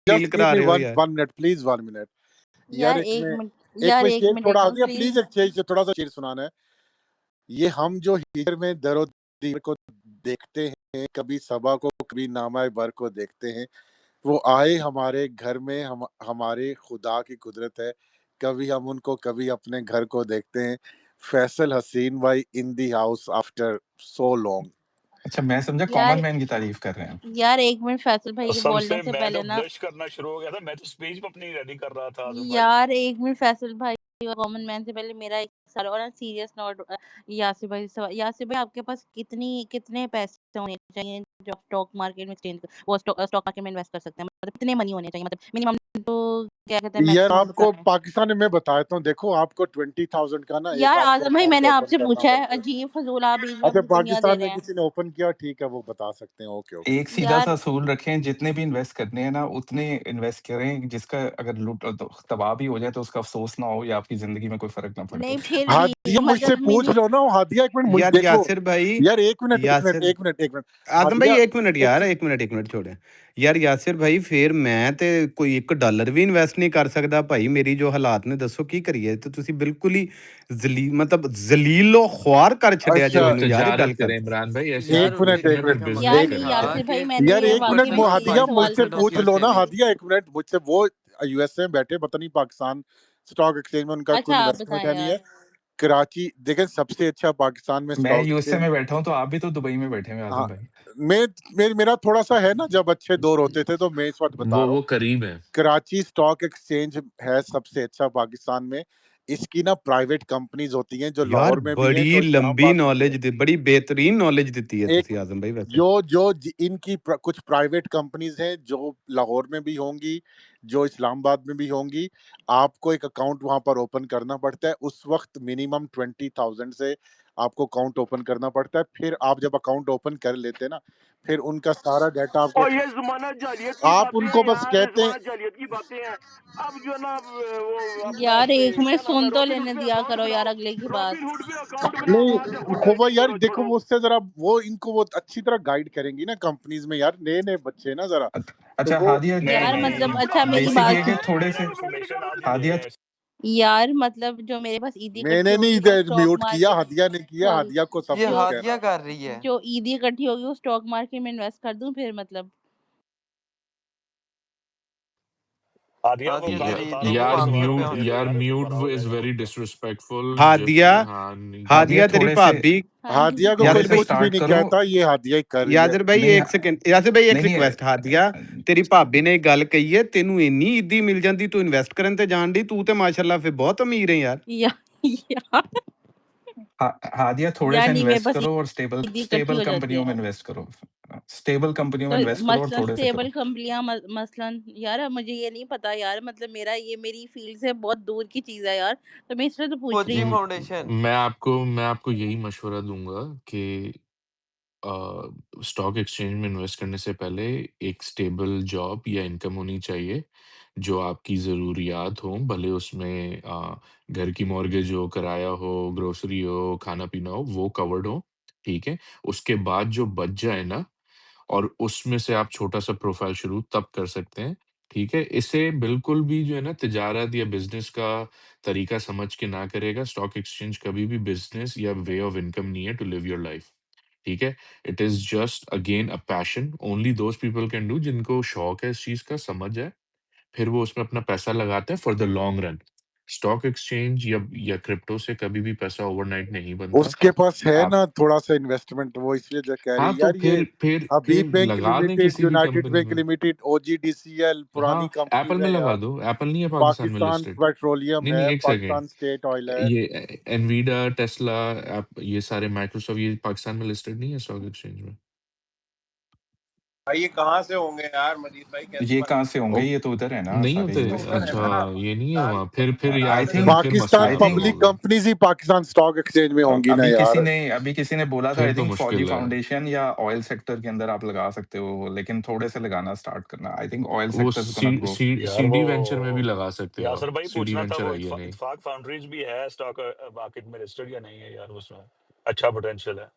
Feel just give करा मी रहे हो वन यार। One minute please, 1 minute. यार यार एक मिनट एक यार में एक शेर मिनट थोड़ा एक आ मिनट गया, प्लीज प्लीज। एक शेर थोड़ा सा शेर सुनाना है। ये हम जो हीर में दरो दीर को देखते हैं, कभी सबा को कभी नामा बर को देखते हैं, वो आए हमारे घर में, हम हमारे खुदा की कुदरत है, कभी हम उनको कभी अपने घर को देखते हैं। फैसल हसीन भाई in the house after so long. अच्छा, मैं समझा यार कॉमन मैन की तारीफ कर रहे हैं। यार एक मिनट फैसल भाई के कसम बोलने से से मैं पहले तो ना, ब्लश करना शुरू हो गया था, मैं तो स्पीच अपनी रेडी कर रहा था आजम भाई। यार एक मिनट फैसल भाई और कॉमन मैन से पहले मेरा एक सवाल और सीरियस नोट। यासिर भाई यासिर भाई आपके पास कितने पैसे होने चाहिए जो स्टॉक मार्केट में एक्सचेंज वो स्टॉक मार्केट में इन्वेस्ट कर सकते हैं? मतलब कितने मनी होने चाहिए, मतलब मिनिमम तो क्या कहते हैं, यार मैक्सिमम आपको पाकिस्तान में मैं बताता हूँ, देखो आपको 20,000 का ना एक यार आपको आजम भाई अकाउंट मैंने ओपन आपसे करना पूछा है, पड़ता है। अजीब फजूल आप बीच में अच्छा, अपनी दुनिया दे पाकिस्तान रहे में हैं। किसी ने ओपन किया, ठीक है, वो बता सकते हैं। Okay okay. एक सीधा यार सा असूल रखें, जितने भी इन्वेस्ट करने हैं ना उतने इन्वेस्ट करें, जिसका अगर लूट तो तबाह भी हो जाए तो उसका अफसोस ना हो या आपकी जिंदगी में कोई फर्क ना पड़े। नहीं फिर भी हादिया मुझसे मतलब पूछ लो ना, हादिया एक मिनट मुझे यार देखो यासिर भाई, यार, एक मिनट यासिर आदम भाई हादिया एक मिनट यार, एक मिनट छोड़े यार। यासिर भाई फिर मैं ਤੇ ਕੋਈ $1 ਵੀ ਇਨਵੈਸਟ ਨਹੀਂ ਕਰ ਸਕਦਾ ਭਾਈ, ਮੇਰੀ ਜੋ ਹਾਲਾਤ ਨੇ ਦੱਸੋ ਕੀ ਕਰੀਏ? ਤੇ ਤੁਸੀਂ ਬਿਲकुल ही मतलब ਜ਼ਲੀਲੋ ख्वार कर ਛੱਡਿਆ ਜੇ अच्छा तो ਮੈਨੂੰ यार ਇਹ तजारत ਗੱਲ करें कर। इमरान भाई, ऐसी एक मिनट सिचुएशन एक में फिर मिनट बिजनेस यार एक नहीं करें। यासिर भाई मैंने यार एक वाकई मिनट, में वो यही हादिया सवाल मुझसे पूछा पूछ था। लो ना, हादिया एक मिनट मुझसे, वो यूएसए में बैठे, पता नहीं पाकिस्तान स्टॉक एक्सचेंज में उनका कोई अच्छा आप इन्वेस्टमेंट बताएं है नहीं यार। है। कराची देखें, सबसे अच्छा पाकिस्तान में मैं स्टॉक यूएसए एक्सचेंज। में बैठा हूँ तो आप भी तो दुबई में बैठे हुए हैं हाँ, आजम भाई। मेरा थोड़ा सा है ना, जब अच्छे दौर होते थे तो मैं इस वक्त बता रहा हूँ। वो करीब है। कराची स्टॉक एक्सचेंज है सबसे अच्छा पाकिस्तान में। इसकी ना प्राइवेट कंपनीज होती हैं जो यार लाहौर में भी हैं, बड़ी जो लंबी इस्लामाबाद में भी नॉलेज हैं। दी, बड़ी बेहतरीन नॉलेज दी है एक तुसी आजम भाई वैसे। इनकी कुछ प्राइवेट कंपनीज हैं जो लाहौर में भी होंगी, जो इस्लामाबाद में भी होंगी। आपको एक अकाउंट वहां पर ओपन करना पड़ता है, उस वक्त मिनिमम 20,000 से आपको अकाउंट ओपन करना पड़ता है। फिर आप जब अकाउंट ओपन कर लेते हैं ना, फिर उनका सारा डाटा आपको, और ये जमाना जालियत की आप बातें उनको हैं बस यार, कहते हैं। जमाना जालियत की बातें हैं। अब जो है ना वो अपना यार एक मिनट क्या नाम है, सुन तो रॉबिन हुड लेने पे दिया अकाउंट करो यार बनाओ, अगले की बात। रॉबिन हुड पे अकाउंट बनाओ, वहां से नहीं खुद खोबा ट्रेडिंग यार, करो। देखो छोड़ो वो उससे जरा वो इनको वो अच्छी तरह गाइड करेंगी ना कंपनीज में, यार नए नए बच्चे ना जरा, तो अच्छा वो हादिया, यार नहीं मतलब नहीं अच्छा मेरी बेसिक बात ये है कि थोड़े से इन्फॉर्मेशन आज ही दे हादिया रहे हैं। यार मतलब जो मेरे पास ईदी इकट्ठी मैंने होगी नहीं वो स्टॉक म्यूट किया, मार्केट, हादिया ने किया, सॉरी, हादिया को सब ये कुछ जो कहना। हादिया कर रही है। जो ईदी इकट्ठी होगी वो स्टॉक मार्केट में इन्वेस्ट कर दूं फिर? मतलब आदिया वो हादिया गाना तेरी उतारो, ईदी को वो पांच सौ सवाल रुपया पूछने दो होते यार, हैं। उसको म्यूट पढ़ाओ इज यार वेरी उसको। डिसरिस्पेक्टफुल। हादिया हाँ नहीं हादिया तेरी थोड़े से भाभी। हाँ जी हादिया को थोड़े कोई यासिर से भाई कुछ भी स्टार्ट नहीं करो। कहता, ये हादिया ही कर रही है। यासिर भाई नहीं एक सेकंड, यासिर भाई एक नहीं रिक्वेस्ट हादिया, तेरी भाभी ने एक गल कही है, तेनू इन्नी ईदी मिल जाती तू इन्वेस्ट करन ते जान दी, तू ते माशाल्लाह फिर बहुत अमीर है यार। यार हादिया थोड़े यार से नहीं मेरे इन्वेस्ट पास करो और स्टेबल ईदी इकट्ठी स्टेबल हो जाती कंपनियों है। में इन्वेस्ट करो। स्टेबल कंपनियों में तो इन्वेस्ट करो और मसलन थोड़े से स्टेबल करो। कंपनियां मसलन यार मुझे ये नहीं पता यार, मतलब मेरा ये मेरी फील्ड से बहुत दूर की चीज है यार, तो मैं इसलिए तो पूछ रही फौजी हूँ। फाउंडेशन। मैं आपको यही मशवरा दूंगा कि स्टॉक एक्सचेंज में इन्वेस्ट करने से पहले एक स्टेबल जॉब या इनकम होनी चाहिए जो आपकी ज़रूरियात हों, भले उसमें घर की मॉर्गेज हो, किराया हो, ग्रोसरी हो, खाना-पीना हो, वो कवर्ड हो, ठीक है? उसके बाद जो बच जाए ना, और उसमें से आप छोटा-सा प्रोफ़ाइल शुरू तब कर सकते हैं, ठीक है? इसे बिल्कुल भी जो है ना तिजारत या बिज़नेस का तरीका समझ के ना करिएगा। स्टॉक एक्सचेंज कभी भी बिज़नेस या वे ऑफ इनकम नहीं है टू लिव योर लाइफ़, ठीक है? It is just again a passion, only those people can do जिनको शौक है इस चीज़ का, समझ है, फिर वो उसमें अपना पैसा लगाते हैं for the long run. Stock exchange या क्रिप्टो से कभी भी पैसा ओवरनाइट नहीं बनता। उसके पास है आप ना थोड़ा सा इन्वेस्टमेंट, वो इसलिए जो कह रही हाँ, है तो यार, ये फिर हबीब बैंक लगा दें लिमिटेड, किसी भी यूनाइटेड कंपनी बैंक में। लिमिटेड, ओजीडीसीएल पुरानी हाँ, एप्पल कंपनीज में है लगा यार। दो, एप्पल नहीं है पाकिस्तान में पाकिस्तान लिस्टेड। पेट्रोलियम नहीं, नहीं, है, 1 सेकंड। पाकिस्तान स्टेट ऑयल है। ये एनवीडिया, टेस्ला, ये सारे माइक्रोसॉफ्ट, ये पाकिस्तान में लिस्टेड नहीं है स्टॉक एक्सचेंज में। भाई ये कहाँ से होंगे यार, मजीद भाई कैसी ये बात कहाँ से होंगे? ओ, ये तो उधर है ना नहीं सारे होते? तो यूएसए उधर में। है अच्छा, ना। ये नहीं है यार वहाँ। फिर आई यार थिंक फिर मसला पाकिस्तान आई खत्म थिंक पब्लिक होगा। कंपनीज ही पाकिस्तान स्टॉक एक्सचेंज में होंगी ना यार। अभी किसी ने बोला था, आई फिर तो थिंक फौजी मुश्किल है। फाउंडेशन या ऑयल सेक्टर के अंदर आप लगा सकते हो, लेकिन थोड़े से लगाना स्टार्ट करना। आई थिंक ऑयल वो सेक्टर इज गोना ग्रो। यार वो सीडी वेंचर में भी लगा सकते हो आप। यासर भाई सीडी पूछना था, वेंचर वो आई है नहीं। इत्तेफाक फाउंड्रीज भी है स्टॉक मार्केट में लिस्टेड या नहीं है यार? उसमें अच्छा पोटेंशियल है।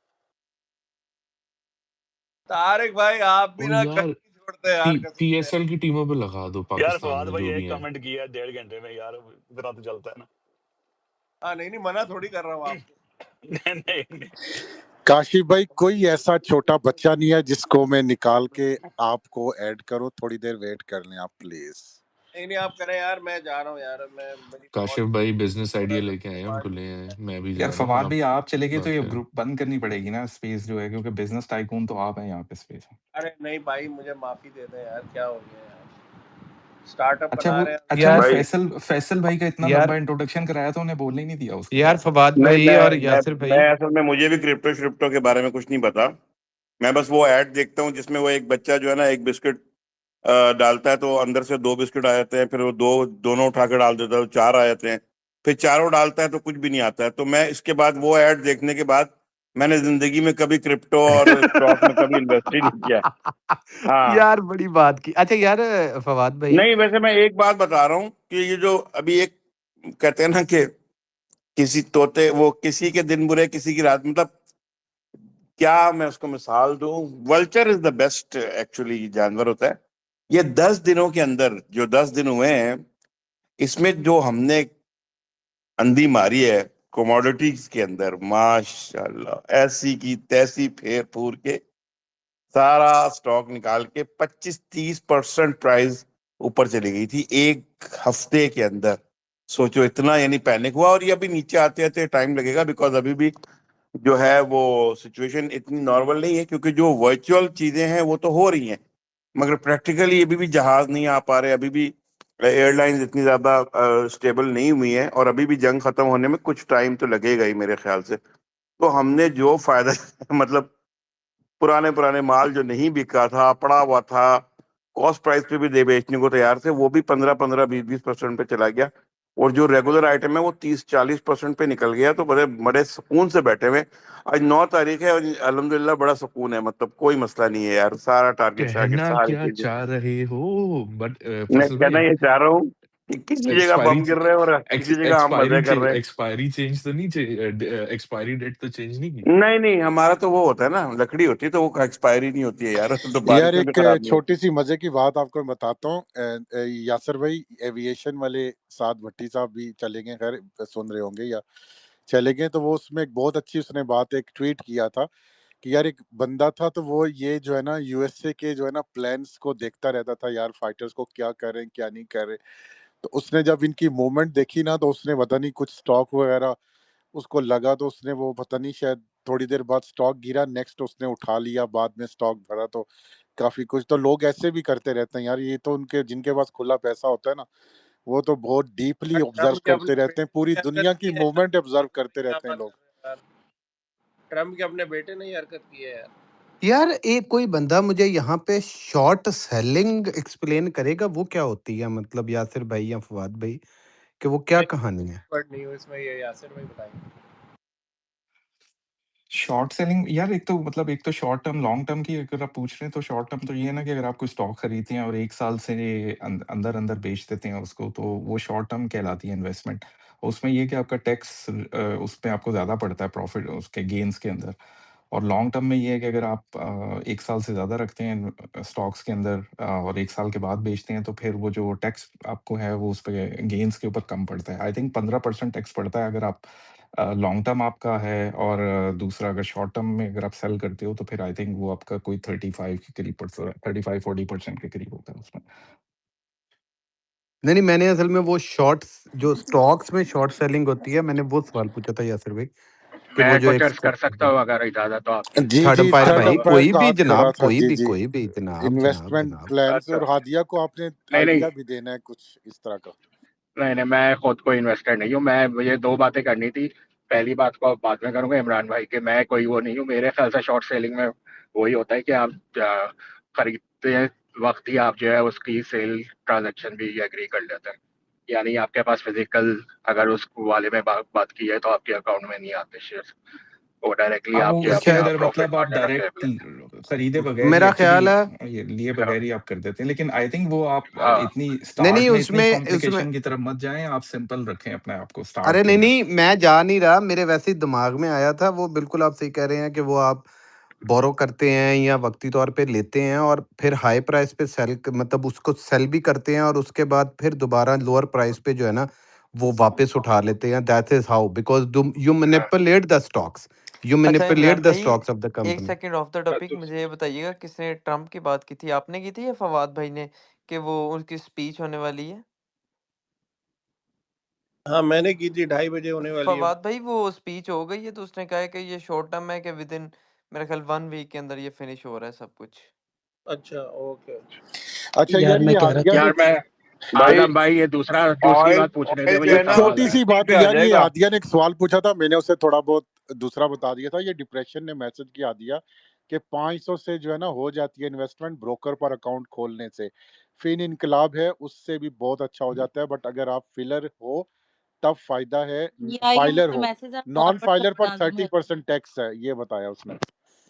तारिक भाई आप भी ओ ना यार, कहीं छोड़ते यार कसम से। पीएसएल की टीमों पे लगा दो यार पाकिस्तान फवाद में भाई जो एक भी हैं। कमेंट किया है 1.5 घंटे में यार, इतना तो चलता है ना। हाँ नहीं मना थोड़ी कर रहा हूँ आपको। नहीं काशिफ भाई कोई ऐसा छोटा बच्चा नहीं है जिसको मैं निकाल के आपको ऐड करूं, थोड़ी देर वेट कर लें आप प्लीज। नहीं आप करें यार, मैं जा रहा हूँ यार, मैं मेरी बहुत काशिफ भाई बिजनेस आइडिया थोड़ा लेके आए हैं, उनको ले आए, मैं भी यार जा रहा हूँ फवाद आप भाई आप चले गए तो बात ये करें। ग्रुप बंद करनी पड़ेगी ना स्पेस जो है, क्योंकि बिजनेस टाइकून तो आप हैं यहाँ पे स्पेस में। अरे नहीं भाई मुझे माफी दे दें यार, क्या हो गया यार, स्टार्टअप अच्छा बना वो रहे हैं। अच्छा वो यार फैसल भाई का इतना यार लंबा इंट्रोडक्शन कराया तो उन्हें बोलने ही नहीं दिया उसके यार बाद। फवाद नहीं भाई और यासिर मैं भाई, असल में मुझे भी क्रिप्टो श्रिप्टो के बारे में कुछ नहीं पता। मैं बस वो ऐड देखता हूँ जिसमें वो एक बच्चा जो है ना एक बिस्किट डालता है तो अंदर से 2 बिस्किट आ जाते हैं, फिर वो दोनों उठा के डाल देता है तो 4 आ जाते हैं, फिर चारों डालता है तो कुछ भी नहीं आता है। तो मैं इसके बाद वो ऐड देखने के बाद मैंने जिंदगी में कभी क्रिप्टो और स्टॉक में कभी इन्वेस्ट ही नहीं किया। हाँ यार बड़ी बात की। अच्छा यार फवाद भाई, नहीं, वैसे मैं एक बात बता रहा हूँ कि ये जो अभी एक कहते हैं ना कि किसी तोते वो किसी के दिन बुरे किसी की रात, मतलब क्या मैं उसको मिसाल दूं, vulture is the best actually जानवर होता है। ये 10 दिनों के अंदर जो 10 दिन हुए हैं इसमें जो हमने अंधी मारी है कमोडिटीज के अंदर, माशाल्लाह ऐसी की तैसी फेर फूर के सारा स्टॉक निकाल के 25-30% प्राइस ऊपर चली गई थी एक हफ्ते के अंदर। सोचो इतना यानी पैनिक हुआ, और ये अभी नीचे आते आते टाइम लगेगा बिकॉज अभी भी जो है वो सिचुएशन इतनी नॉर्मल नहीं है, क्योंकि जो वर्चुअल चीजें हैं वो तो हो रही हैं मगर प्रैक्टिकली अभी भी जहाज नहीं आ पा रहे, अभी भी एयरलाइंस इतनी ज्यादा स्टेबल नहीं हुई हैं, और अभी भी जंग खत्म होने में कुछ टाइम तो लगेगा ही मेरे ख्याल से। तो हमने जो फायदा मतलब पुराने पुराने माल जो नहीं बिका था पड़ा हुआ था कॉस्ट प्राइस पे भी दे बेचने को तैयार थे, वो भी 15-15 20-20% पे चला गया, और जो रेगुलर आइटम है वो 30-40% पे निकल गया। तो बड़े बड़े सुकून से बैठे हुए। आज 9 तारीख है और अल्हम्दुलिल्लाह बड़ा सुकून है, मतलब कोई मसला नहीं है यार, सारा टारगेट शारगेट कहना सारी क्या चीजें। चाह रहे हो बट मैं फैसल कहना भाई, ये चाह रहा हूँ कि किसी जगह एक्सपायरी बम गिर रहे हैं और किसी जगह हम मजे कर रहे हैं। एक्सपायरी चेंज तो नहीं, एक्सपायरी डेट तो चेंज नहीं की। नहीं नहीं, हमारा तो वो होता है ना, लकड़ी होती है तो वो एक्सपायरी नहीं होती है यार, तो यार बारिशों में एक खराब नहीं होती। छोटी सी मजे की बात आपको मैं बताता हूँ। यासर भाई एविएशन वाले साथ भट्टी साहब भी चले गए, खैर सुन रहे होंगे या चले गए, तो वो उसमें एक बहुत अच्छी उसने बात एक ट्वीट किया था कि यार एक बंदा था तो वो ये जो है ना यूएसए के जो है ना प्लान्स को देखता रहता था यार, फाइटर्स को क्या कर रहे हैं क्या नहीं कर रहे। तो उसने जब इनकी मूवमेंट देखी ना तो उसने पता नहीं कुछ स्टॉक वगैरह उसको लगा, तो उसने वो पता नहीं शायद थोड़ी देर बाद स्टॉक गिरा, नेक्स्ट उसने उठा लिया, बाद में स्टॉक भरा। तो काफी कुछ तो लोग ऐसे भी करते रहते हैं यार, ये तो उनके जिनके पास खुला पैसा होता है ना वो तो बहुत डीपली ऑब्जर्व ट्रम्प के अपने करते रहते हैं, पूरी बेटे ने दुनिया हरकत की की है यार, मूवमेंट ऑब्जर्व करते क्या रहते हैं बात लोग। कर रहे हो यार, ट्रम्प के अपने बेटे ने ही हरकत की है यार। यार एक कोई बंदा मुझे यहाँ पे शॉर्ट सेलिंग एक्सप्लेन करेगा वो क्या होती है, मतलब यासिर भाई या फवाद भाई, कि वो क्या मैं कहानी है? एक्सपर्ट नहीं हूँ इसमें, ये यासिर भाई बताएंगे। शॉर्ट सेलिंग यार, एक तो शॉर्ट टर्म लॉन्ग टर्म की अगर आप पूछ रहे हैं तो शॉर्ट टर्म तो ये है ना कि अगर आप कोई स्टॉक खरीदते हैं और 1 साल से अंदर अंदर बेच देते हैं उसको, तो वो शॉर्ट टर्म कहलाती है इन्वेस्टमेंट। उसमें ये कि आपका टैक्स उस पे आपको ज़्यादा पड़ता है प्रॉफिट उसके गेन्स के अंदर। और लॉन्ग टर्म में ये है कि अगर आप 1 साल से ज़्यादा रखते हैं स्टॉक्स के अंदर और 1 साल के बाद बेचते हैं तो फिर वो जो टैक्स आपको है वो उस पे गेन्स के ऊपर कम पड़ता है। आई थिंक 15% टैक्स पड़ता है अगर आप लॉन्ग टर्म आपका है, और दूसरा अगर शॉर्ट टर्म में अगर आप सेल करते हो तो फिर आई थिंक वो आपका कोई 35 के करीब पड़ता है, 35-40% के करीब होता है उसमें। नहीं मैंने असल में वो शॉर्ट्स जो स्टॉक्स में शॉर्ट सेलिंग होती है, मैंने वो सवाल पूछा था यासिर भाई कि वो मैं जो कुछ एक अर्ज कर सकता हूँ अगर इजाजत हो आपकी। जी थर्ड जी, अम्पायर थर्ड भाई, अम्पायर कोई का भी हाथ कर रहा जनाब, था। कोई जी भी जी, कोई भी जनाब जनाब इन्वेस्टमेंट जनाब। प्लान्स, अच्छा, और हादिया को आपने नहीं नहीं आइडिया भी देना है कुछ इस तरह का। नहीं, मैं खुद को इन्वेस्टर नहीं हूँ। मैं मुझे दो बातें करनी थी। पहली बात को बाद में करूंगा इमरान भाई के, मैं कोई वो नहीं हूँ। मेरे ख्याल से शॉर्ट सेलिंग में वही होता है कि आप खरीदते वक्त ही आप जो है उसकी सेल ट्रांजैक्शन भी एग्री कर लेते हैं। यानी आपके पास फिजिकल अगर उस वाले में बात की है तो आपके अकाउंट में नहीं आते शेयर, वो डायरेक्टली हाँ, आप वो जो है उसके अच्छा अपना अंदर प्रॉफिट मतलब आप मार्जिन रख के डायरेक्ट लेते खरीदे बगैर ही मेरा एक्चुअली ख्याल है, ये लिए हैं। बगैर ही आप कर देते हैं, लेकिन आई थिंक वो आप हाँ इतनी नहीं नहीं स्टार्ट में इतनी उसमें उसमें कॉम्प्लिकेशन की तरफ मत जाएं, आप सिंपल रखें अपने आप को अरे स्टार्ट नहीं में। नहीं मैं जा नहीं रहा, मेरे वैसे ही दिमाग में आया था वो, बिल्कुल आप सही कह रहे हैं कि वो आप बोरो करते हैं या वक़्ती तौर पे लेते हैं और फिर हाई प्राइस पे सेल क मतलब उसको सेल भी करते हैं और उसके बाद फिर दोबारा लोअर प्राइस पे जो है ना, वो वापस उठा लेते हैं। दैट इज़ हाउ बिकॉज़ दुम you manipulate the stocks. You अच्छा मैनिपुलेट इमरान द भाई, stocks of the 1 company. Second of the topic मुझे ये बताइएगा किसने ट्रम्प की बात की थी? आपने की थी या फवाद भाई ने कि वो उनकी स्पीच होने वाली है? हाँ, मैंने की थी 2:30 बजे होने वाली है। फवाद भाई वो स्पीच हो गई है तो उसने कहा है कि ये शॉर्ट टर्म है कि विदिन मेरा ख्याल 1 वीक के अंदर ये फिनिश हो रहा है सब कुछ। अच्छा, ओके। अच्छा यार यार, मैं ये कह रहा हादिया था ने यार मैं भाई आजम भाई ये दूसरी ऑयल बात पूछ रहे थे ऑयल वो जो ये है ना कमाल छोटी है। सी बात पे आ यार, ये जाएगा। हादिया ने एक सवाल पूछा था, मैंने उससे थोड़ा बहुत दूसरा बता दिया था। ये डिप्रेशन ने मैसेज किया हादिया कि 500 से जो है ना हो जाती है इन्वेस्टमेंट ब्रोकर पर अकाउंट खोलने से। फिन इनकलाब है उससे भी बहुत अच्छा हो जाता है, बट अगर आप फिलर हो तब फायदा है, ये फाइलर मुझे हो। मैसेज आप नॉन फॉरवर्ड फाइलर करना पर आज़म भाई। 30% टैक्स है, ये बताया उसने।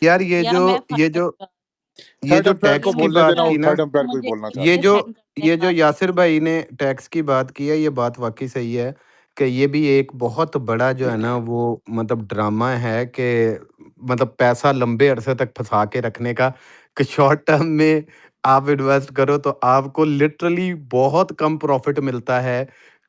यार ये यार मैं जो फाइनल ये थर्ड जो एम्पायर को ये टैक्स की मुझे बोलने बात देना, वो की ना, थर्ड एम्पायर को ही मुझे बोलना ये चाहता ये है। मुझे जो सेंड करने ये का जो यासिर भाई ने टैक्स की बात की है, ये बात वाक़ई सही है कि ये भी एक बहुत बड़ा जो है ना वो मतलब ड्रामा है कि मतलब पैसा लंबे अरसे तक फँसा के रखने का, कि शॉर्ट टर्म में आप इन्वेस्ट करो तो आपको लिटरली बहुत कम प्रॉफ़िट मिलता है,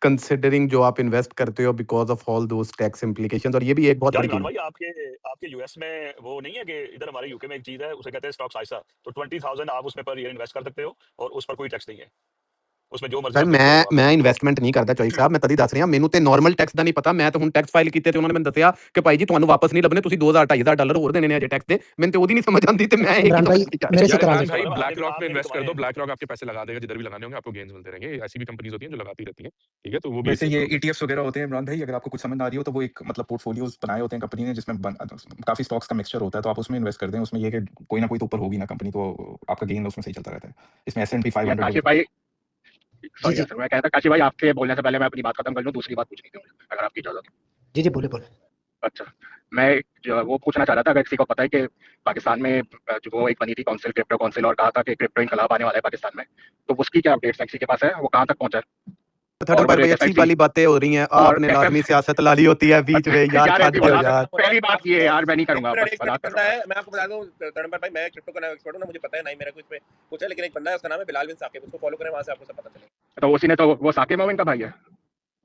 कंसिडरिंग जो आप इन्वेस्ट करते हो because of all those tax implications और ये भी एक बहुत यार बड़ी इमरान चीज़ है। भाई आपके आपके यूएस में वो नहीं है कि इधर हमारे यूके में एक चीज है उसे कहते हैं स्टॉक्स आइसा, तो 20,000 आप उसमें पर ईयर इन्वेस्ट कर सकते हो और उस पर कोई टैक्स नहीं है, उसमें जो मर्जी ਸਰ आप बेचते रहो आप ਮੈਂ तो ਇਨਵੈਸਟਮੈਂਟ ਨਹੀਂ ਕਰਦਾ ਚੋਈ ਸਾਹਿਬ, ਮੈਂ ਤਦ ਹੀ ਦੱਸ ਰਿਹਾ ਮੈਨੂੰ ਤੇ ਨਾਰਮਲ ਟੈਕਸ ਦਾ ਨਹੀਂ ਪਤਾ। ਮੈਂ ਤਾਂ ਹੁਣ ਟੈਕਸ ਫਾਈਲ ਕੀਤੇ ਤੇ ਉਹਨਾਂ ਨੇ ਮੈਨੂੰ ਦੱਸਿਆ ਕਿ ਭਾਈ ਜੀ ਤੁਹਾਨੂੰ ਵਾਪਸ ਨਹੀਂ ਲੱਭਣੇ, ਤੁਸੀਂ 2000 $2500 ਹੋਰ ਦੇਣੇ ਨੇ ਅਜੇ टैक्स ਦੇ। ਮੈਨੂੰ ਤੇ ਉਹਦੀ ਨਹੀਂ समझ आती ਤੇ मैं एक ही इमरान तो भाई करना चाह रहा मेरे से यार करा इमरान दो। इसका भाई मतलब ब्लैक रॉक पे आपने भी इन्वेस्ट कर कमाए दो, हैं। ब्लैक रॉक आपके पैसे लगा देगा जिधर भी लगाने होंगे, आपको गेन्स मिलते रहेंगे। ऐसी भी कंपनीज होती हैं जो लगाती रहती हैं, ठीक है, तो वो भी वैसे एक ये करोगे। ईटीएफ्स वगैरह होते हैं इमरान भाई, अगर आपको कुछ समझ ना आ रही हो तो वो एक मतलब पोर्टफोलियोज बनाए होते हैं कंपनी ने जिसमें काफी स्टॉक्स का मिक्सचर होता है, तो आप उसमें इन्वेस्ट कर दें। उसमें ये कि कोई ना कोई तो ऊपर होगी ना कंपनी, तो आपका गेन उसमें सही चलता रहता है। इसमें S&P या 500 भी काशिफ होता है। भाई, जी सॉरी जी यार मैं कहता काशिफ भाई आपके बोलने से पहले मैं अपनी बात खत्म कर लूँ, दूसरी बात पूछनी थी मुझे, अगर आपकी इजाजत हो। जी जी बोले बोले। अच्छा, मैं जो वो पूछना चाह रहा था, अगर किसी को पता है कि पाकिस्तान में जो वो एक बनी थी काउंसिल, क्रिप्टो काउंसिल, और कहा था कि क्रिप्टो इनकलाब आने वाला है पाकिस्तान में, तो उसकी क्या अपडेट्स है, किसी के पास है, वो कहाँ तक पहुंचा है? थर्ड और एम्पायर मुझे भाई जैसा अच्छी सी वाली बातें हो रही हैं, और आपने लाजमी सियासत ला ली होती है बीच में यार, यार छੱਡ ऐसी दो बता यार। पहली बात ये है यार, मैं नहीं एक करूंगा, मिनट बस एक मिनट, मजाक एक कर बंदा रहा हूँ है, मैं आपको बता दूं तड़मर भाई, मैं क्रिप्टो का एक्सपर्ट हूं ना, मुझे पता है नहीं मेरा कुछ पे कुछ है, लेकिन एक बंदा है उसका नाम है बिलाल बिन साकिब, उसको फॉलो करें, वहां से आपको सब पता चलेगा। मैं। तो उसी ने तो वो साकिब मोमिन का भाई है,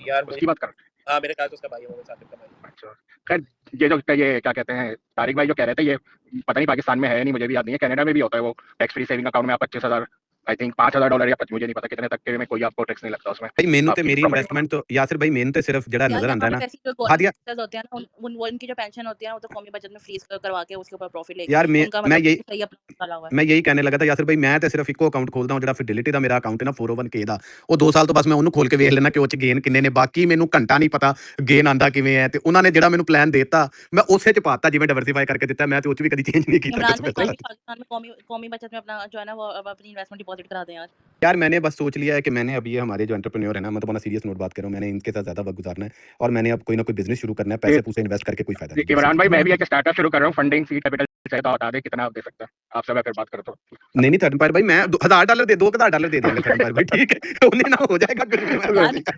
यार मुझे उसकी बात कर। हाँ, मेरे ख्याल से उसका भाई है, वो साकिब का भाई। अच्छा, खैर ये जो ये क्या कहते हैं तारिक भाई जो कह रहे थे, ये पता नहीं पाकिस्तान में है या नहीं, मुझे भी याद नहीं है, कनाडा में भी होता है वो टैक्स फ्री सेविंग अकाउंट में आप 25,000 आई थिंक $5,000 या मुझे नहीं पता कितने तक के में कोई आपको टैक्स नहीं लगता उसमें भाई मैनू ते आपकी मेरी प्रॉपर्टी। इन्वेस्टमेंट तो यासिर भाई मैनू तो सिर्फ जड़ा यार नजर आता यहाँ है पे ना, वैसे जो हाँ दिया गवर्नमेंट होते हैं ना उन वो उनकी जो पेंशन होती है ना वो तो कौमी बजट में फ्रीज करवा के उसके ऊपर प्रॉफिट लेके यार उनका मैं मतलब यही सही अपना डाला हुआ है। ਮੈਂ ਯਹੀ ਕਹਿਣੇ ਲੱਗਾ ਤਾਂ ਯਾਸਿਰ ਭਾਈ ਮੈਂ ਤੇ ਸਿਰਫ ਇੱਕੋ ਅਕਾਊਂਟ ਖੋਲਦਾ ਹਾਂ ਜਿਹੜਾ ਫਿਡਿਲਿਟੀ ਦਾ ਮੇਰਾ ਅਕਾਊਂਟ ਹੈ ਨਾ 401k ਦਾ, ਉਹ 2 ਸਾਲ ਤੋਂ ਬਸ ਮੈਂ ਉਹਨੂੰ ਖੋਲ ਕੇ ਵੇਖ ਲੈਣਾ ਕਿ ਉਹ ਚ ਗੇਨ ਕਿੰਨੇ ਨੇ, ਬਾਕੀ ਮੈਨੂੰ ਘੰਟਾ ਨਹੀਂ ਪਤਾ ਗੇਨ ਆਂਦਾ ਕਿਵੇਂ ਹੈ। ਤੇ ਉਹਨਾਂ ਨੇ ਜਿਹੜਾ ਮੈਨੂੰ ਪਲਾਨ ਦਿੱਤਾ ਮੈਂ ਉਸੇ ਚ ਪਾਤਾ ਜਿਵੇਂ ਡਾਈਵਰਸਿਫਾਈ ਕਰਕੇ ਦਿੱਤਾ, मैं तो ਉਹ ਚ ਵੀ कभी चेंज नहीं किया इमरान कसम भाई से। आप भी पाकिस्तान में कौमी कौमी बचत में अपना जो है ना वो अब अपनी इन्वेस्टमेंट डिपॉजिट करा दें यार। यार मैंने बस सोच लिया है कि मैंने अब ये हमारे जो एंटरप्रेन्योर है ना, मतलब ऑन सीरियस नोट बात कर रहा हूँ, मैंने इनके साथ ज्यादा वक्त गुजारना है और मैंने अब कोई ना कोई बिजनेस शुरू करना है, पैसे पूसे इन्वेस्ट करके कोई फायदा नहीं है, इमरान सिंपल भाई सी मैं बात। भी एक स्टार्टअप शुरू कर रहा हूँ, फंडिंग सीड कैपिटल चाहिए तो बता दे कितना आप दे सकते हैं, आपसे मैं फिर बात करता हूँ। नहीं नहीं थर्ड भाई मैं $1000 दे, $2000 दे देंगे थर्ड भाई, ठीक है उन्हें ना हो जाएगा कुछ भी, मैं यार समझ गया।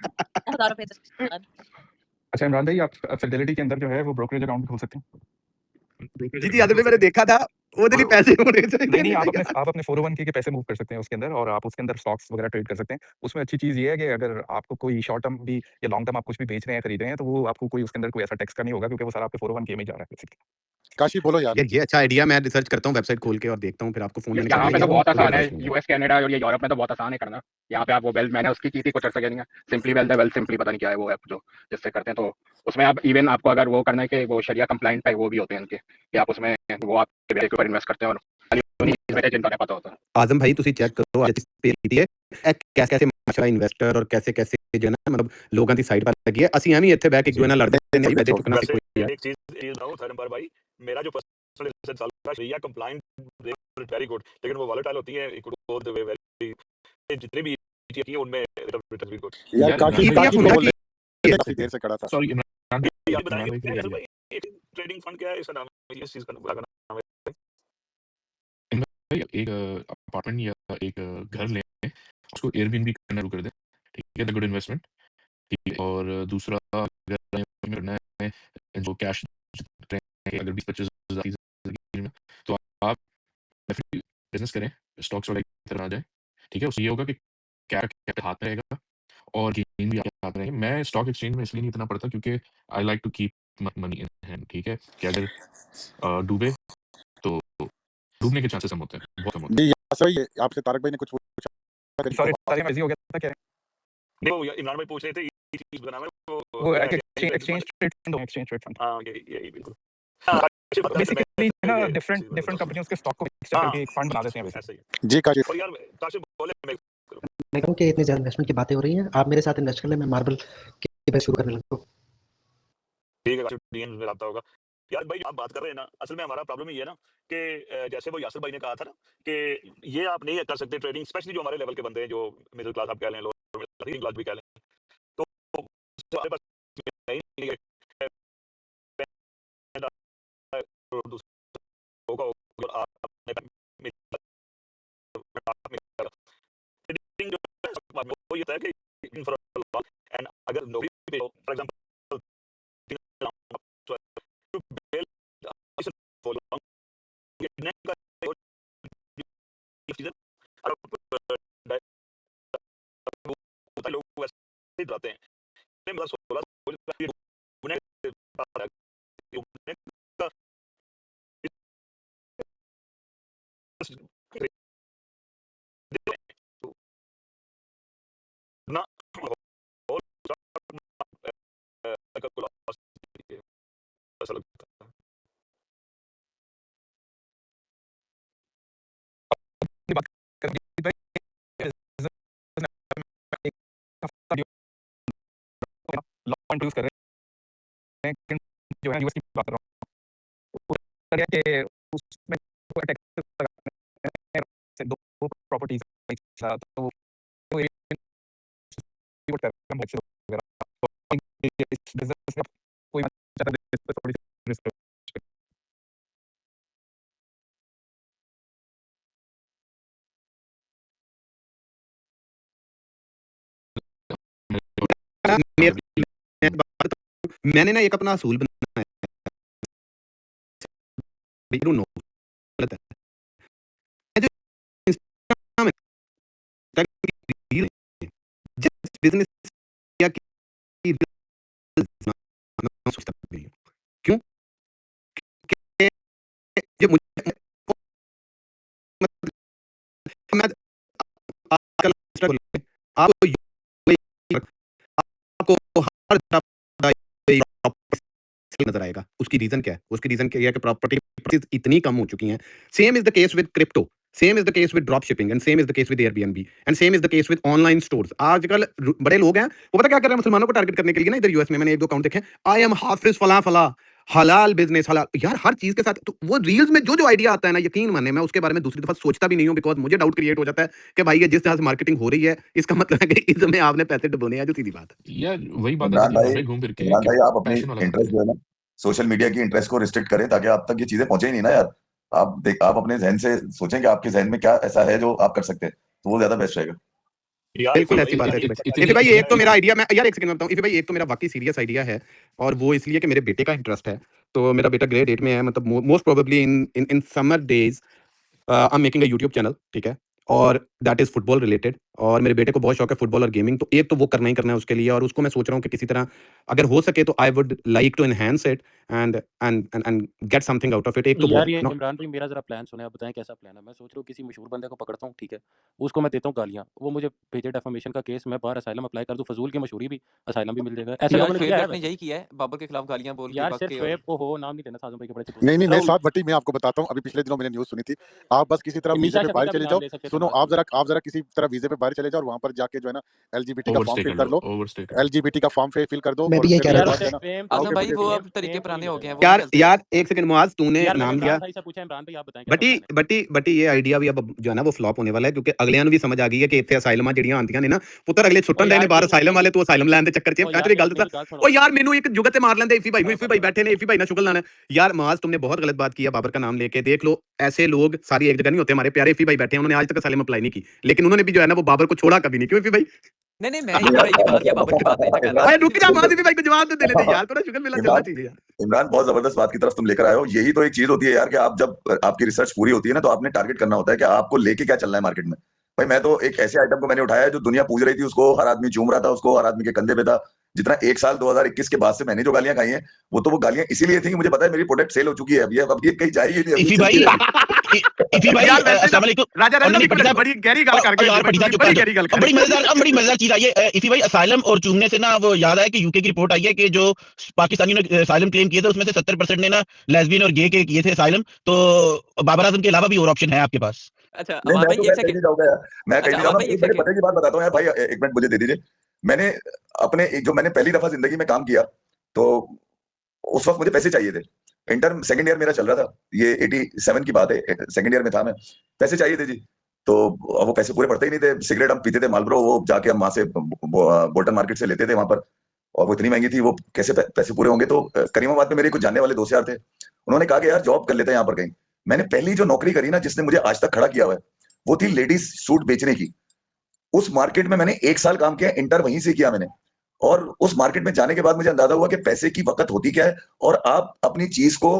हज़ारों रुपए यार। अच्छा इमरान भाई, आप फिडेलिटी के अंदर जो है वो ब्रोकरेज अकाउंट खोल सकते हैं। जी जी यादव भाई मैंने देखा था वो दिन ही पैसे होने चाहिए नहीं नहीं, नहीं आप अपने 401k के पैसे मूव कर सकते हैं उसके अंदर, और आप उसके अंदर स्टॉक्स वगैरह ट्रेड कर सकते हैं। उसमें अच्छी चीज़ ये है कि अगर आपको कोई शॉर्ट टर्म भी या लॉन्ग टर्म आप कुछ भी बेच रहे हैं, खरीद रहे हैं, तो वो आपको कोई उसके अंदर कोई ऐसा टैक्स का नहीं होगा, क्योंकि वो सारा आपके 401k में ही जा रहा है बेसिकली। काशी बोलो यार। यार ये अच्छा आइडिया, मैं रिसर्च करता हूँ वेबसाइट खोल के और देखता हूँ, फिर आपको फोन लेने का यहाँ पे आइडिया तो बहुत तो आसान है, एडवाइस लूंगा। यूएस कनाडा और ये यूरोप में तो बहुत आसान है करना। यहाँ पे आप वो वेल्थ, मैंने उसकी की थी कुछ अर्सा नहीं है, सिंपली वेल्थ है, वेल्थ सिंपली पता नहीं क्या है वो ऐप जो जिससे करते हैं, तो उसमें आप इवन आपको अगर वो करना है कि वो शरिया कंप्लाइंट है, वो भी होते हैं उनके कि आप उसमें वो आपके बेटे के ऊपर इन्वेस्ट करते हैं, और खाली उन्हीं इसमें जिनका नहीं पता होता है। आजम भाई ਤੁਸੀਂ ਚੈੱਕ ਕਰੋ ਅੱਜ पे लीजिए कैसे कैसे माशाल्लाह इन्वेस्टर और कैसे कैसे जो है ना मतलब लोगों की साइड पर लगी है, ਅਸੀਂ ਐਵੇਂ ਇੱਥੇ ਬਹਿ ਕੇ ਜੋ ਹੈ ਨਾ ਲੜਦੇ ਨੇ छोड़ दे, ਵੈਦੇ छोड़ दे। ਚੁੱਕਣਾ वैसे सिर्फ कोई है। एक चीज ये बताऊं धर्मपाल भाई, मेरा जो पर्सनल इंश्योरेंस चल रहा है शरिया कंप्लाइंट वेरी गुड, लेकिन वो वॉलेटाइल होती है, it could go the way very, जितने भी ETF है उनमें रिटर्न भी गुड। यार यार काशी इमरान भाई ETF काशी को होता बोल क्या रहे है काफी देर से खड़ा था। सॉरी इमरान भाई, आप इमरान बताएंगे भाई के क्या लिए भाई, ट्रेडिंग फंड क्या है, इसका नाम है, इस चीज का नाम है। भाई एक अपार्टमेंट या एक घर लें, उसको एयरबीएनबी करना शुरू कर दें, ठीक है, द गुड इन्वेस्टमेंट, ठीक है। और दूसरा अगर करना है जो कैश अगर 20-25 हज़ार तो डेफिनेटली बिज़नेस करें, स्टॉक्स वगैरह की तरह आ जाए, ठीक है? उससे ये होगा कि कैपिटल हाथ में रहेगा और गेन भी आपके हाथ में रहेंगे। मैं स्टॉक एक्सचेंज में इसलिए नहीं इतना पढ़ता क्योंकि I like to keep money in hand, ठीक है? कि अगर डूबे तो डूबने के चांसेस कम होते हैं, बहुत कम होते जी हैं। यासर भाई, आपसे तारक भाई ने कुछ पूछा, करिए सॉरी तो सॉरी आपसे मैं बिजी हो गया था, क्या नहीं वो इमरान भाई पूछ रहे थे ये चीज बनाना वो वो क्या है exchange basis exchange trade fund exchange trade fund हाँ यही बिल्कुल हाँ अच्छी बात है मैं बेसिकली ना ये डिफरेंट चीज मैं डिफरेंट बताऊँ कंपनियों के स्टॉक को मिक्सचर हाँ करके एक फंड बना देते हैं बेसिकली। ऐसे ही जी काशिफ और यार काशिफ बोले मैं मैं कहूँ कि इतनी ज़्यादा इन्वेस्टमेंट की बातें हो रही हैं, आप मेरे साथ इन्वेस्ट कर लें, मैं मार्बल की बेस शुरू करने लगता हूँ। ठीक है काशिफ डीएम में आता होगा यार भाई आप बात कर रहे हैं ना असल में हमारा प्रॉब्लम ये है ना कि जैसे वो यासर भाई ने कहा था ना कि ये आप नहीं कर सकते ट्रेडिंग स्पेशली जो हमारे लेवल के बंदे हैं जो मिडिल क्लास आप कह लें लोअर मिडिल क्लास भी कह लें तो हमारे पास नहीं है होगा और आपने ट्रेडिंग जो है वो ये होता है कि फॉर एंड अगर नौकरी पे हो फॉर एग्जांपल लोग वैसे जाते हैं मतलब 16 उन्हें ना ऐसा लगता है की बात करें कि भाई एक हफ्ता लॉ इंट्रोड्यूस कर रहे हैं लेकिन जो है यूएस की बात कर रहा हूँ वो कह रहा है कि उसमें कोई टैक्स लगाने से दो प्रॉपर्टीज तो वो ये कर रहे हैं बहुत से लोग वगैरह तो इस बिजनेस में कोई ज्यादा थोड़ी रिस्क मैंने ना एक अपना असूल बनाया नो गलत है मैं जो इंस्टाग्राम जिस बिजनेस या की मैं सोचता नहीं हूं। क्यों कि जब मुझे मैं आजकल आपको आपको हर तरफ नजर आएगा उसकी रीजन क्या है उसकी रीजन क्या है कि प्रॉपर्टी प्राइसेस इतनी कम हो चुकी हैं same is the case with crypto same is the case with drop shipping and same is the case with Airbnb and same is the case with online stores आजकल बड़े लोग हैं वो पता क्या कर रहे हैं मुसलमानों को टारगेट करने के लिए ना इधर यूएस में मैंने एक दो अकाउंट देखे आई एम हाफिज फला फला हलाल बिजनेस हलाल यार हर चीज के साथ तो वो रील्स में जो जो आइडिया आता है ना यकीन माने मैं उसके बारे में दूसरी दफा सोचता भी नहीं हूं बिकॉज मुझे डाउट क्रिएट हो जाता है कि भाई ये जिस तरह से मार्केटिंग हो रही है इसका मतलब है कि इसमें आपने पैसे डुबोने हैं जो सीधी बात है यार वही बात आ जाती है ना भाई घूम फिर के इमरान कि भाई आप अपनी पैशन वाला काम इंटरेस्ट करें। जो है ना सोशल मीडिया की इंटरेस्ट को रिस्ट्रिक्ट करें ताकि आप तक ये चीजें पहुंचे ही नहीं ना यार। आप अपने जहन से सोचें कि आपके जहन में क्या ऐसा है जो आप कर सकते हैं, तो वो ज्यादा बेस्ट रहेगा। यार बिल्कुल इफी ऐसी भाई बात है ये इफी इतनी भाई इतनी एक तो मेरा आइडिया मैं यार एक सेकंड में बताऊं इफी भाई एक तो मेरा वाकई सीरियस आइडिया है और वो इसलिए कि मेरे बेटे का इंटरेस्ट है तो मेरा बेटा ग्रेड 8 में है मतलब most probably in summer days I am making a YouTube channel ठीक है और दैट इज फुटबॉल रिलेटेड और मेरे बेटे को बहुत शौक है फुटबॉल और गेमिंग तो एक तो वो करना ही करना है उसके लिए और उसको मैं सोच रहा हूँ कि किसी तरह अगर हो सके तो I would like to enhance it and get something out of it एक तो यार ये बहुत इमरान भाई मेरा ज़रा प्लान सुने, आप बताएं कैसा प्लान है। मैं सोच रहा हूँ किसी मशहूर बंदे को पकड़ता हूँ, ठीक है, उसको मैं देता हूँ गालियाँ, वो मुझे भेजे डेफामेशन का केस, मैं बाहर असाइलम अप्लाई कर दूँ, फजूल की मशहूरी भी असाइलम भी मिल जाएगा। ऐसे यार लोगों ने शोएब किया है भट्ट ने वैसे। यही किया है, बाबर के खिलाफ गालियां बोल के यार बक सिर्फ के और शोएब को हो नाम नहीं लेना, साजम भाई के बड़े दोस्त नहीं नहीं हैं। नहीं साथ भट्टी मैं आपको बताता हूँ अभी पिछले दिनों मैंने न्यूज़ सुनी थी आप बस किसी तरह वीजे मीसा पे शफी बाहर का भी चले नाम जाओ ले सकते थे सुनो मासूम। आप जरा किसी तरह वीजे पे बाहर चले जाओ और वहां पर जाके जो है ना एलजीबीटी का फॉर्म ओवरस्टे फिल कर कर लो लो ओवरस्टे कर लो एलजीबीटी का फॉर्म फिल कर दो मैं और भी यही फिर कह उसके रहा यार था बाद जो उसे है ना फेम हाउ थोड़ी आजम टू भाई गेट मिलेगी, वो इट अब तरीके फेम थोड़ी पुराने हो गए मिलेगा। हैं, वो नहीं यार चलते। यार एक सेकंड मुआज तूने यार मैंने नाम लिया इमरान भाई से पूछा, इमरान भाई आप बताएं कैसा बटी प्लान है। बटी बटी ये आइडिया भी अब जो है ना वो फ्लॉप होने वाला है क्योंकि अगलिਆਂ ਨੂੰ ਵੀ ਸਮਝ ਆ ਗਈ ਹੈ ਕਿ ਇੱਥੇ ਅਸਾਈਲਮਾਂ ਜਿਹੜੀਆਂ ਆਉਂਦੀਆਂ ਨੇ ਨਾ ਪੁੱਤਰ ਅਗਲੇ ओ ਛੁੱਟਣ ਦੇ ਨੇ यार ਬਾਹਰ मेरी ਅਸਾਈਲਮ मेरी ਵਾਲੇ ਤੂੰ ਅਸਾਈਲਮ ਲੈਣ ਦੇ ਚੱਕਰ 'ਚ ओ ਮੈਂ यार ਤੇਰੀ ਗੱਲ ਦੱਸਾਂ मेरी बात सुनो। ओ यार मेनू एक जुगत से मार लेंदे इफी भाई खड़ो इफी खड़ो भाई खड़ो बैठे ने इफी भाई ना शुगल लाना यार माज तुमने बहुत गलत बात की है बाबर का नाम लेके देख लो ऐसे लोग सारी एक जगह नहीं होते हमारे प्यारे इफी भाई बैठे हैं उन्होंने आज तक असाइलम अप्लाई नहीं की लेकिन उन्होंने भी जो है ना वो बाबर को छोड़ा कभी नहीं क्यों इफी भाई नहीं, नहीं, मैं ईपी भाई की बात या बाबर की बात नहीं मैं कर रहा अरे था। रुक जा, माधवी भाई को जवाब तो देने दे यार, थोड़ा शुगर मिला चलना इमरान चाहिए यार। इमरान बहुत जबरदस्त बात की तरफ तुम लेकर आए हो। यही तो एक चीज होती है यार कि आप जब आपकी रिसर्च पूरी होती है ना, तो आपने टारगेट करना होता है कि आपको लेके क्या चलना है मार्केट में। भाई मैं तो एक ऐसे आइटम को मैंने उठाया है जो दुनिया पूज रही थी, उसको हर आदमी चूम रहा था, उसको हर आदमी के कंधे पे था। जितना 1 साल 2021 के बाद से मैंने जो गालियां खाई हैं, वो गालियां इसीलिए थी कि मुझे पता है मेरी प्रोडक्ट सेल हो चुकी है। अब ये कहीं जाएगी नहीं, अभी इफी चलती भाई रहेगी। इफी भाई यार वैसे ना अस्सलाम वालेकुम। राजा और राजा नहीं एक पटी मिनट, साहब बड़ी गहरी गल कर गए यार भाई, पटी साहब तुसी चुप बड़ी कर गहरी गल दो। कर। बड़ी मजेदार चीज आई है इफी भाई। असाइलम और चूमने से ना वो याद आया कि यूके की रिपोर्ट आई है कि जो पाकिस्तानी ने असाइलम क्लेम किए थे उसमें से 70% ने ना लेस्बियन और गे के किए थे असाइलम। तो बाबर आजम के अलावा भी और ऑप्शन है आपके पास। अच्छा, नहीं अवाद मैं भाई तो एक कहीं नहीं सेकंड। जाऊंगा यार, मैं कहीं अच्छा, नहीं अवाद जाऊंगा। भाई एक बड़े सेकंड। पते की बात बताता हूँ यार भाई, 1 मिनट मुझे दे दीजिए। मैंने जो मैंने पहली दफा जिंदगी में काम किया, तो उस वक्त मुझे पैसे चाहिए थे। इंटर सेकंड ईयर मेरा चल रहा था, ये 87 की बात है, सेकंड ईयर में था मैं। पैसे चाहिए थे जी। तो वो पैसे पूरे पड़ते ही नहीं थे। सिगरेट हम पीते थे मालब्रो, वो जाके हम वहां से बोल्टन मार्केट से लेते थे वहां पर, और वो इतनी महंगी थी, वो कैसे पैसे पूरे होंगे। तो करीमाबाद में मेरे कुछ जानने वाले दोस्त यार थे, उन्होंने कहा कि यार जॉब कर लेते हैं यहाँ पर कहीं। मैंने पहली जो नौकरी करी ना, जिसने मुझे आज तक खड़ा किया हुआ है, वो थी लेडीज सूट बेचने की। उस मार्केट में मैंने 1 साल काम किया, इंटर वहीं से किया मैंने। और उस मार्केट में जाने के बाद मुझे अंदाजा हुआ कि पैसे की वक़्त होती क्या है, और आप अपनी चीज को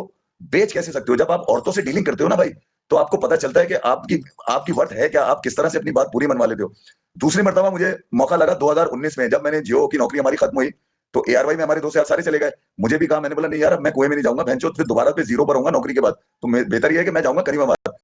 बेच कैसे सकते हो। जब आप औरतों से डीलिंग करते हो ना भाई, तो आपको पता चलता है कि आपकी आपकी वर्थ है क्या, आप किस तरह से अपनी बात पूरी मनवा लेते हो। दूसरी मर्तबा मुझे मौका लगा 2019 में, जब मैंने जियो की नौकरी हमारी खत्म हुई, तो एआरवाई में हमारे दोस्त यार सारे चले गए। मुझे भी कहा, मैंने बोला नहीं यार, अब मैं कुएं में नहीं जाऊंगा, भैंचोद फिर दोबारा पे जीरो पर रहूंगा नौकरी के बाद, तो बेहतर ये है कि मैं जाऊंगा करीमाबाद।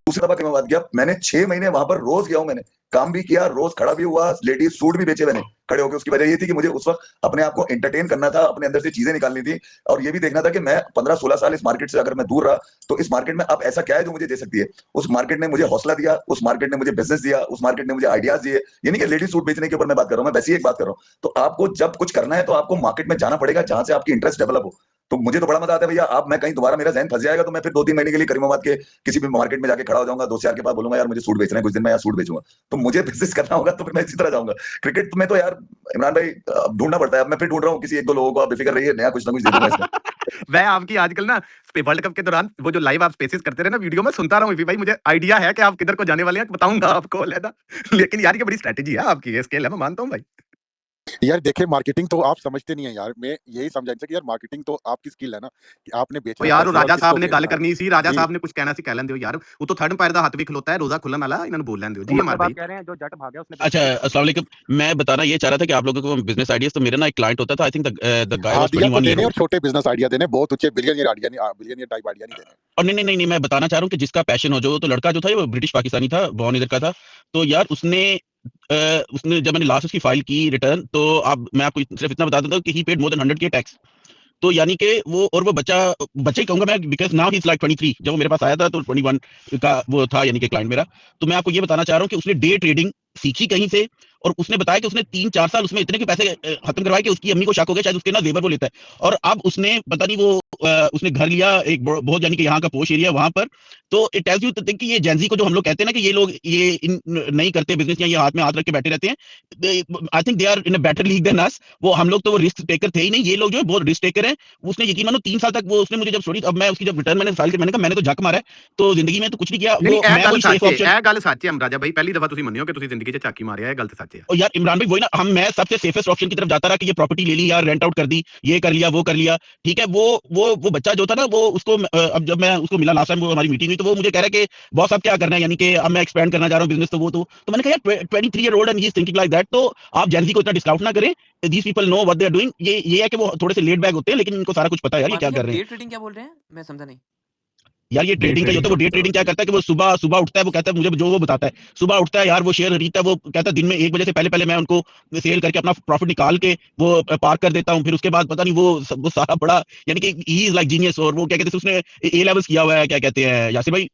दूसरी दफा करीमाबाद गया मैंने, 6 महीने वहां पर रोज गया हूं मैंने, काम भी किया, रोज खड़ा भी हुआ, लेडीज सूट भी बेचे मैंने खड़े होकर। उसकी वजह ये थी कि मुझे उस वक्त अपने आप को एंटरटेन करना था, अपने अंदर से चीजें निकालनी थी, और ये भी देखना था कि मैं 15-16 साल इस मार्केट से अगर मैं दूर रहा, तो इस मार्केट में अब ऐसा क्या है जो मुझे दे सकती है। उस मार्केट ने मुझे हौसला दिया, उस मार्केट ने मुझे बिजनेस दिया, उस मार्केट ने मुझे आइडियाज दिए। ये नहीं कि लेडीज सूट बेचने के ऊपर मैं बात कर रहा हूँ, मैं वैसे ही एक बात कर रहा हूँ। तो आपको जब कुछ करना है, तो आपको मार्केट में जाना पड़ेगा जहां से आपकी इंटरेस्ट डेवलप हो। तो मुझे तो बड़ा मजा आता है भैया। आप मैं कहीं दोबारा मेरा जहन फंस जाएगा, तो मैं फिर 2-3 महीने के लिए करीमाबाद के किसी भी मार्केट में जाके खड़ा हो जाऊंगा, दोस्त यार के पास बोलूंगा यार मुझे सूट बेचना है, कुछ दिन मैं यार सूट बेचूंगा। तो मुझे बिजनेस करना होगा, तो फिर मैं इसी तरह जाऊंगा। क्रिकेट में तो यार इमरान भाई ढूंढना पड़ता है। अब मैं फिर ढूंढ रहा हूँ किसी 1-2 लोगों को, आप बेफिक्र रहिए, नया कुछ ना कुछ दे दूंगा इसमें। मैं आपकी आजकल ना वर्ल्ड कप के दौरान वो जो लाइव आप स्पेसेस करते रहे ना वीडियो में, सुनता रहा हूँ इफी भाई, मुझे आइडिया है कि आप किधर को जाने वाले हैं, बताऊंगा आपको अलहदा। लेकिन यार ये बड़ी स्ट्रेटेजी है आपकी, ये स्केल है, मैं मानता हूँ भाई। यार देखिए, मार्केटिंग तो आप समझते नहीं है यार। मैं यही समझाना चाहिए कि यार मार्केटिंग तो आपकी स्किल है ना, कि आपने ओ बेचना यार, कैसे है और राजा किसको साहब ने गल बेचना है। करनी सी, राजा जी। साहब ने कुछ कहना सी, कह लें दो यार, वो तो थर्ड पैर का हाथ भी खलोता है, रोजा खुलन वाला, इन्होंने बोल लें दो जी। तो अमर मतलब आप भाई कह रहे हैं जो जट भागा उसने अच्छा, बेच दिया। अस्सलाम वालेकुम। मैं बताना ये चाह रहा था कि आप लोगों को बिजनेस आइडियाज, तो मेरा ना एक क्लाइंट होता था, I think the guy was idea तो 21 ईयर देने और ओल्ड। छोटे बिजनेस आइडिया देने, बहुत ऊंचे बिलियनियर आइडिया नहीं, बिलियनियर टाइप आइडिया नहीं देने। और नहीं, मैं बताना चाह रहा हूँ कि जिसका पैशन हो, जो तो लड़का जो था वो ब्रिटिश पाकिस्तानी था, बॉर्न इधर का था। तो यार उसने जब मैंने लास्ट उसकी फाइल की रिटर्न, तो आप मैं आपको सिर्फ इतना बता देता हूँ कि he paid more than 100K tax. तो यानी कि वो, और वो बच्चा ही कहूंगा मैं, because now he is like 23। जब वो मेरे पास आया था तो 21 का वो था, यानी कि क्लाइंट मेरा। तो मैं आपको ये बताना चाह रहा हूँ कि उसने डे ट्रेडिंग सीखी कहीं से, और उसने बताया कि उसने 3-4 साल उसमें इतने के पैसे खत्म करवाए कि उसकी अम्मी को शक हो गया शायद उसके ना जेवर वो लेता है। और अब उसने पता नहीं वो उसने घर लिया एक बहुत, यानी कि यहाँ का पोश एरिया वहां पर। तो इट टेल्स यू कि ये जेंजी को जो हम लोग कहते हैं ना कि ये लोग ये नहीं करते बिजनेस, या ये हाथ में हाथ रख के बैठे रहते हैं, I think they are in a better league than us. वो हम लोग तो वो रिस्क टेकर थे ही नहीं, ये लोग जो है बहुत रिस्क टेकर हैं। उसने यकीन मानो 3 साल तक वो, उसने मुझे जब स्टोरी, अब मैं उसकी जब रिटर्न मैंने फाइल की, मैंने कहा मैंने तो झक मारा है, तो जिंदगी में तो कुछ नहीं किया। नहीं वो मैं कोई सेफ ऑप्शन। ਇਹ ਗੱਲ ਸੱਚ ਹੈ ਰਾਜਾ ਭਾਈ, ਪਹਿਲੀ ਦਫਾ ਤੁਸੀਂ ਮੰਨਿਓ ਕਿ ਤੁਸੀਂ ਜ਼ਿੰਦਗੀ 'ਚ ਝਾਕੀ ਮਾਰਿਆ, ਇਹ ਗੱਲ ਤੇ ਸੱਚ ਹੈ। और यार इमरान भाई वही ना, मैं सबसे सेफेस्ट ऑप्शन की तरफ जाता रहा कि ये प्रॉपर्टी ले ली यार, रेंट आउट कर दी, ये कर लिया, वो कर लिया। ठीक है, वो बच्चा जो था ना, वो उसको अब जब मैं उसको मिला लास्ट टाइम, वो हमारी मीटिंग हुई, तो वो मुझे कह रहा है कि बॉस अब क्या करना है, यानी कि अब मैं एक्सपेंड करना चाह रहा हूँ बिजनेस। तो मैंने कहा यार 23 year old and he is thinking like that, तो आप जेंजी को इतना डिस्काउंट ना करें। These people know what they are doing. ये है कि वो थोड़े से लेट बैक होते हैं, लेकिन इनको सारा कुछ पता है यार ये क्या माफी कर साहब, रहे डे हैं। ट्रेडिंग क्या बोल रहे हैं? मैं समझा नहीं। यार ये डे ट्रेडिंग का ही होता है। वो डे ट्रेडिंग क्या करता है कि वो सुबह सुबह उठता है, वो कहता है मुझे जो वो बताता है, सुबह उठता है यार, वो शेयर खरीदता है, वो कहता है दिन में 1 बजे से पहले पहले मैं उनको सेल करके अपना प्रॉफिट निकाल के वो पार्क कर देता हूँ। फिर उसके बाद पता नहीं वो सारा बड़ा, यानी कि ही इज लाइक जीनियस। और वो क्या कहते हैं, उसने ए लेवल्स किया हुआ है, क्या कहते हैं यासिर भाई।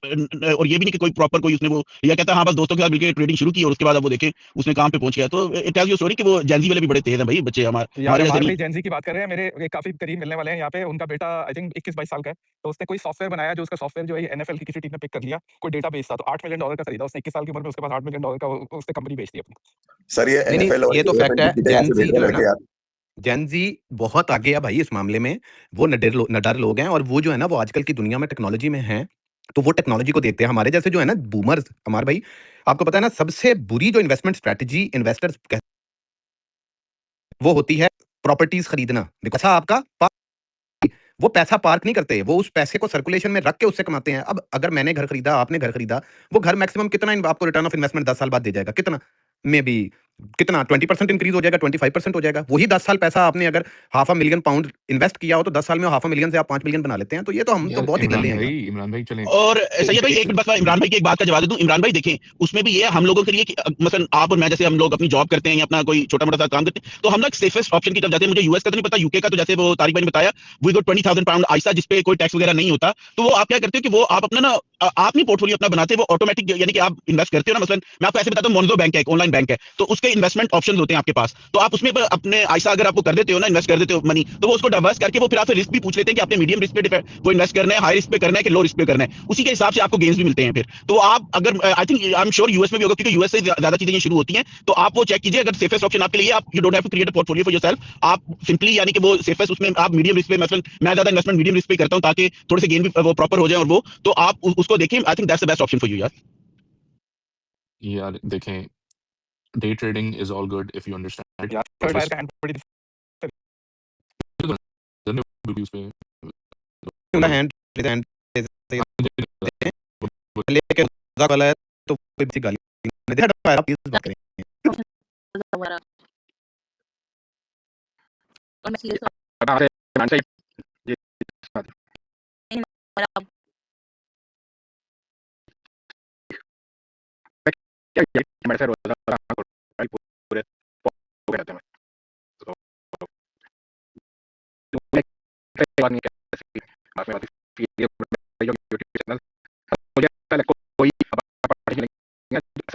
और ये भी नहीं कि कोई प्रॉपर कोई उसने वो, या कहता है हाँ बस दोस्तों के साथ मिलकर ट्रेडिंग शुरू की, और उसके बाद अब वो देखें उसने काम पे पहुंच गया। तो इट टेल्स यू स्टोरी कि वो जेंजी वाले भी बड़े तेज हैं भाई, बच्चे यार हमारे जैसे अमार नहीं। भाई जेंजी की बात कर रहे हैं, मेरे एक काफी करीब मिलने वाले हैं यहाँ पे, उनका बेटा आई थिंक 21-22 साल का है। तो उसने कोई सॉफ्टवेयर बनाया, जो उसका सॉफ्टवेयर जो है एनएफएल की किसी टीम ने पिक कर लिया, कोई डेटाबेस था, तो $8 मिलियन का खरीदा उसने 21 साल की उम्र में। उसके पास $8 मिलियन का उसने कंपनी बेच दी अपनी। सर ये नहीं एनएफएल और ये तो फैक्ट एएफएल है, की टिकट यहाँ से जेन भेज जी रहे जो हैं है ना, लड़के यार। जेन जी बहुत आगे है भाई इस मामले में। वो नडर लोग हैं, और वो जो है ना, वो आजकल की दुनिया में टेक्नोलॉजी में हैं, तो वो टेक्नोलॉजी को देखते हैं। हमारे जैसे जो है ना बूमर्स, हमारे भाई, आपको पता है ना, सबसे बुरी जो इन्वेस्टमेंट स्ट्रेटजी इन्वेस्टर्स वो होती है प्रॉपर्टीज खरीदना। पैसा आपका वो पैसा पार्क नहीं करते, वो उस पैसे को सर्कुलेशन में रख के उससे कमाते हैं। अब अगर मैंने घर खरीदा, आपने घर खरीदा, वो घर मैक्सिमम कितना आपको रिटर्न ऑफ इन्वेस्टमेंट 10 साल बाद दे जाएगा? कितना? मे बी कितना 20% इंक्रीज हो जाएगा, 25% हो जाएगा। वही 10 साल पैसा आपने अगर half a million pound invest किया हो, तो 10 साल में हाफ अ मिलियन से आप 5 मिलियन बना लेते हैं। तो ये तो हम तो यार बहुत ही दल्ले हैं यार। इमरान भाई चलें और सैयद भाई एक मिनट बस मैं इमरान भाई की एक बात का जवाब दे दूं। इमरान भाई देखें, उसमें भी ये है हम लोगों के लिए कि मसलन आप और मैं, जैसे हम लोग अपनी जॉब करते हैं या अपना कोई छोटा मोटा सा काम करते हैं, तो हम ना सेफेस्ट ऑप्शन की तरफ जाते हैं। मुझे यूएस का तो नहीं पता, यूके का तो जैसे वो तारिक भाई ने बताया, वी गो 20,000 पाउंड आइसा, जिसपे कोई टैक्स वगैरह नहीं होता। तो वो आप क्या करते हो कि वो आप अपना ना आप नहीं पोर्टफोलियो अपना बनाते, वो ऑटोमेटिक यानी कि आप इन्वेस्ट करते हो ना। मसलन मैं आपको ऐसे बताता हूँ, मोनजो बैंक है, एक ऑनलाइन बैंक है, तो उसके इन्वेस्टमेंट ऑप्शन होते हैं आपके पास। तो आप उसमें अपने आइसा अगर आपको कर देते हो ना, इन्वेस्ट कर देते हो मनी, तो वो उसको डाइवर्स करके वो फिर आपसे रिस्क भी पूछ लेते हैं कि आपने मीडियम रिस्क पे वो इन्वेस्ट करना है, हाई रिस्क पे करना है कि लो रिस्क पे करना है। उसी के हिसाब से आपको गेन्स भी मिलते हैं फिर। तो आप अगर I think I am sure US में भी होगा, क्योंकि यूएस से ज्यादा चीजें ये शुरू होती हैं। तो आप वो चेक कीजिए, अगर सेफेस्ट ऑप्शन आपके लिए, आप you don't have to create a portfolio for yourself. आप सिंपली यानी कि वो सेफेस्ट उसमें आप मीडियम रिस्क पे, मतलब मैं ज्यादा इन्वेस्टमेंट मीडियम रिस्क पे करता हूं ताकि थोड़े से गेन भी वो प्रॉपर हो जाए। और वो तो आप उसको देखिए, I think that's the best option for you यार। यार देखें, day trading is all good if you understand यार थर्ड वायर का हैंड बड़ी हैंड लेके वाला है, तो कोई भी गाली नहीं दे रहा है, प्लीज बात करें। और मैं सीरियस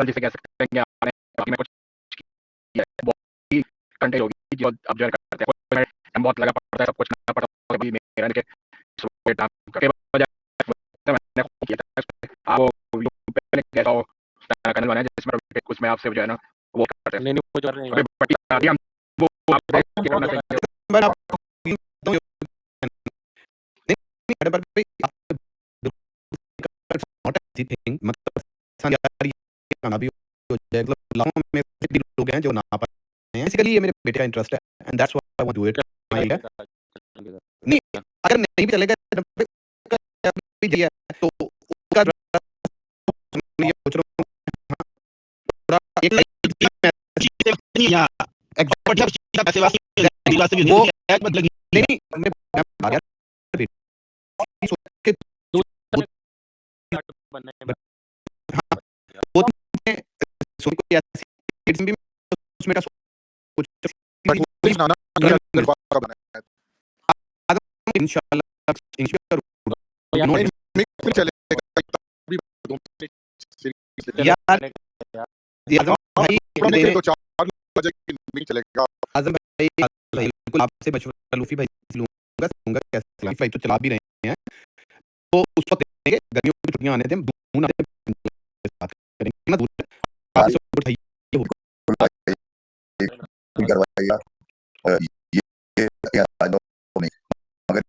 जिसे कह सकते हैं कि आपने कुछ किया है, बहुत ही कंटेंट होगी जो आप जो करते हैं, बहुत लगा पड़ता है, सब कुछ करना पड़ता है। अभी मेरा के करके मैंने किया था, आप वो पहले कैसा हो करने वाला है, जिसमें उसमें आपसे जो है ना वो करते हैं। नहीं नहीं वो जो कर रहे हैं अभी बटी आदि हम वो आप करना चाहिए। लोग हैं जो ना पाए हैं, इसलिए ये मेरे बेटे का इंटरेस्ट है, and that's why I want to do it. नहीं, अगर नहीं भी चलेगा तो उसका ये सोच रहा हूँ एक नहीं बिल्कुल आपसे मशवरा लूफी भाई लूंगा कैसे तो चला भी रहे हैं, तो उस वक्त देखेंगे, गर्मियों की छुट्टियां आने दें, दून आने बात करेंगे ना, दूर आपसे उठाइए करवाइएगा ये आज नहीं, मगर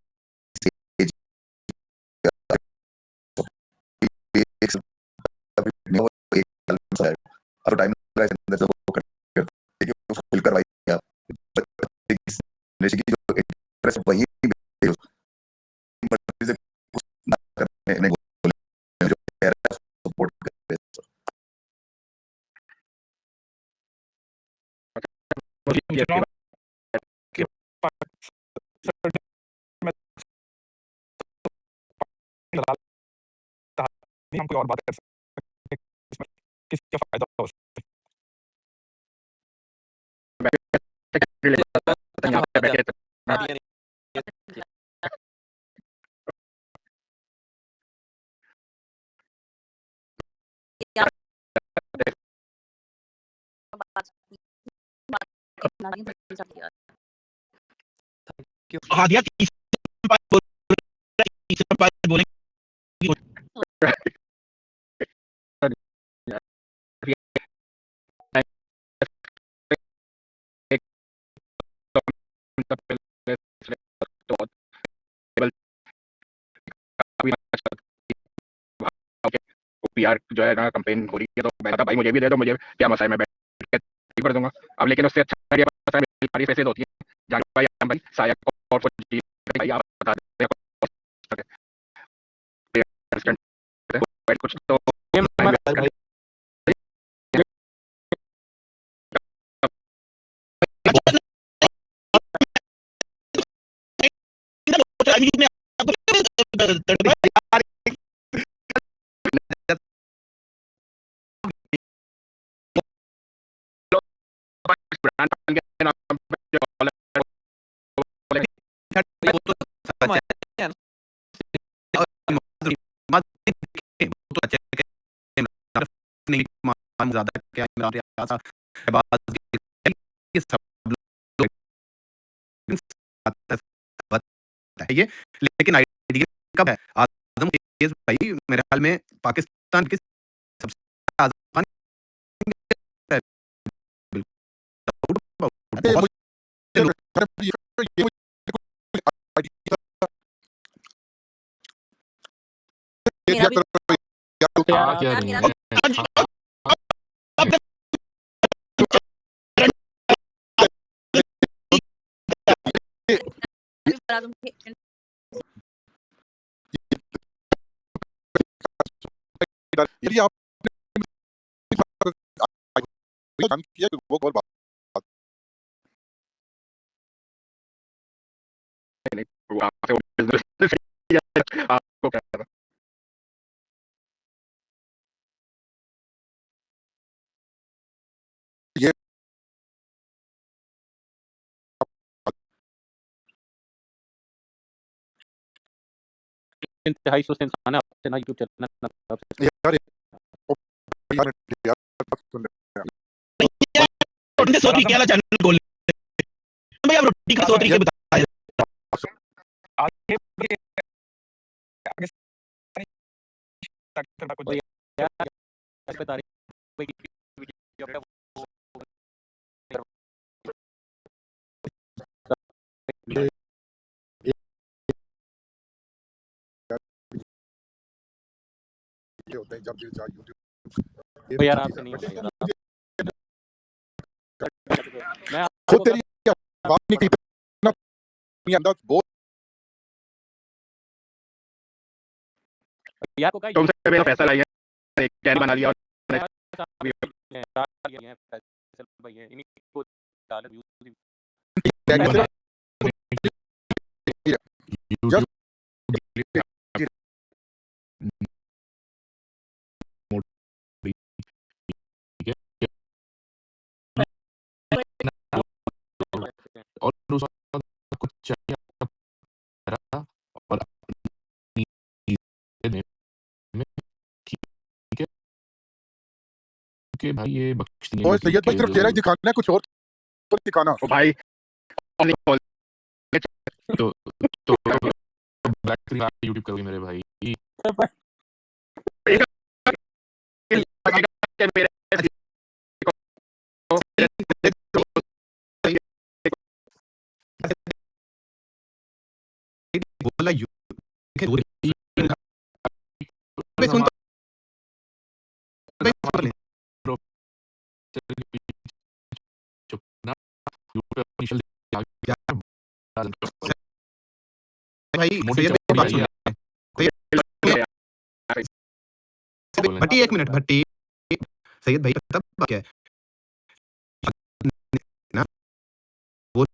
अब टाइम अंदर से वो करके उसको फिल करवाइए आप। की जो इंटरेस्ट वही ना करने नहीं बोले, जो कह रहा है सपोर्ट करते हम कोई और बात कर सकते हैं, इसमें किसका फायदा हो सकता है। हाँ दिया बोलेंगे पीआर जो है ना कंपेन हो रही है, तो मैंने कहा भाई मुझे भी दे दो, मुझे क्या मसला है, मैं बैठ कर दूंगा। अब लेकिन उससे अच्छा सारी फेसेस होती हैं जाकिर भाई, आलम भाई, साया और फौजी भाई, आप बता दें कुछ तो भाई ज्यादा क्या इमरान रियाज साहब, शहबाज गिल, ये सब लोग है ये, लेकिन आइडिया कब है? आजम चेज भाई मेरे ख्याल में पाकिस्तान की सबसे आजम खान है, बिल्कुल अरे बहुत से लोग मुझे ये मुझे आइडिया दे मेरा दिया भी करो यार, तो यार आ आप क्या यार रही मेरा हैं? ये- भी बता दूं कि यदि आपने जान किया कि वो और बात आपको क्या पता? ये इंतहाई सुस्त इंसान है, आपसे ना यूट्यूब चैनल ना आपसे यार यार यार सुन रहे हैं। सोच के क्या चैनल खोल भाई, आप रोटी का सोच के बताया आगे बढ़िए, आगे और यार इस पे तारीफ भाई की वीडियो है वो ये ये होता है जब यूट्यूब ये तो यार चीज आपसे है नहीं बट होना इसमें यार मुझे मैं खुद आपको तेरी आवाज निकली ना नहीं अंदाज बहुत यार को कहा तुमसे मेरा पैसा लाइए, एक कैन बना लिया और फैसल भाई है, इन्हीं को डाल व्यूज कहने बना सिर्फ यूट्यूब जस्ट और उसका कुछ चाहिए रहा और अपनी चीजें में ठीक है, कि भाई ये बख्श दिए ओए यूट्यूब सैयद भाई के सिर्फ चेहरा ही जो दिखाना है कुछ और तो दिखाना ओ भाई तो तो ब्लैक स्क्रीन यूट्यूब करोगे मेरे भाई। बोला यू दूर अगर सुन हमारे तो सुन ले चुप ना यूट्यूब ऑफिशियल यार भाई मोटी सैयद भाई चौड़ी बात सुन आई ले बोले भट्टी एक मिनट भट्टी सैयद भाई तब बात क्या है ना वो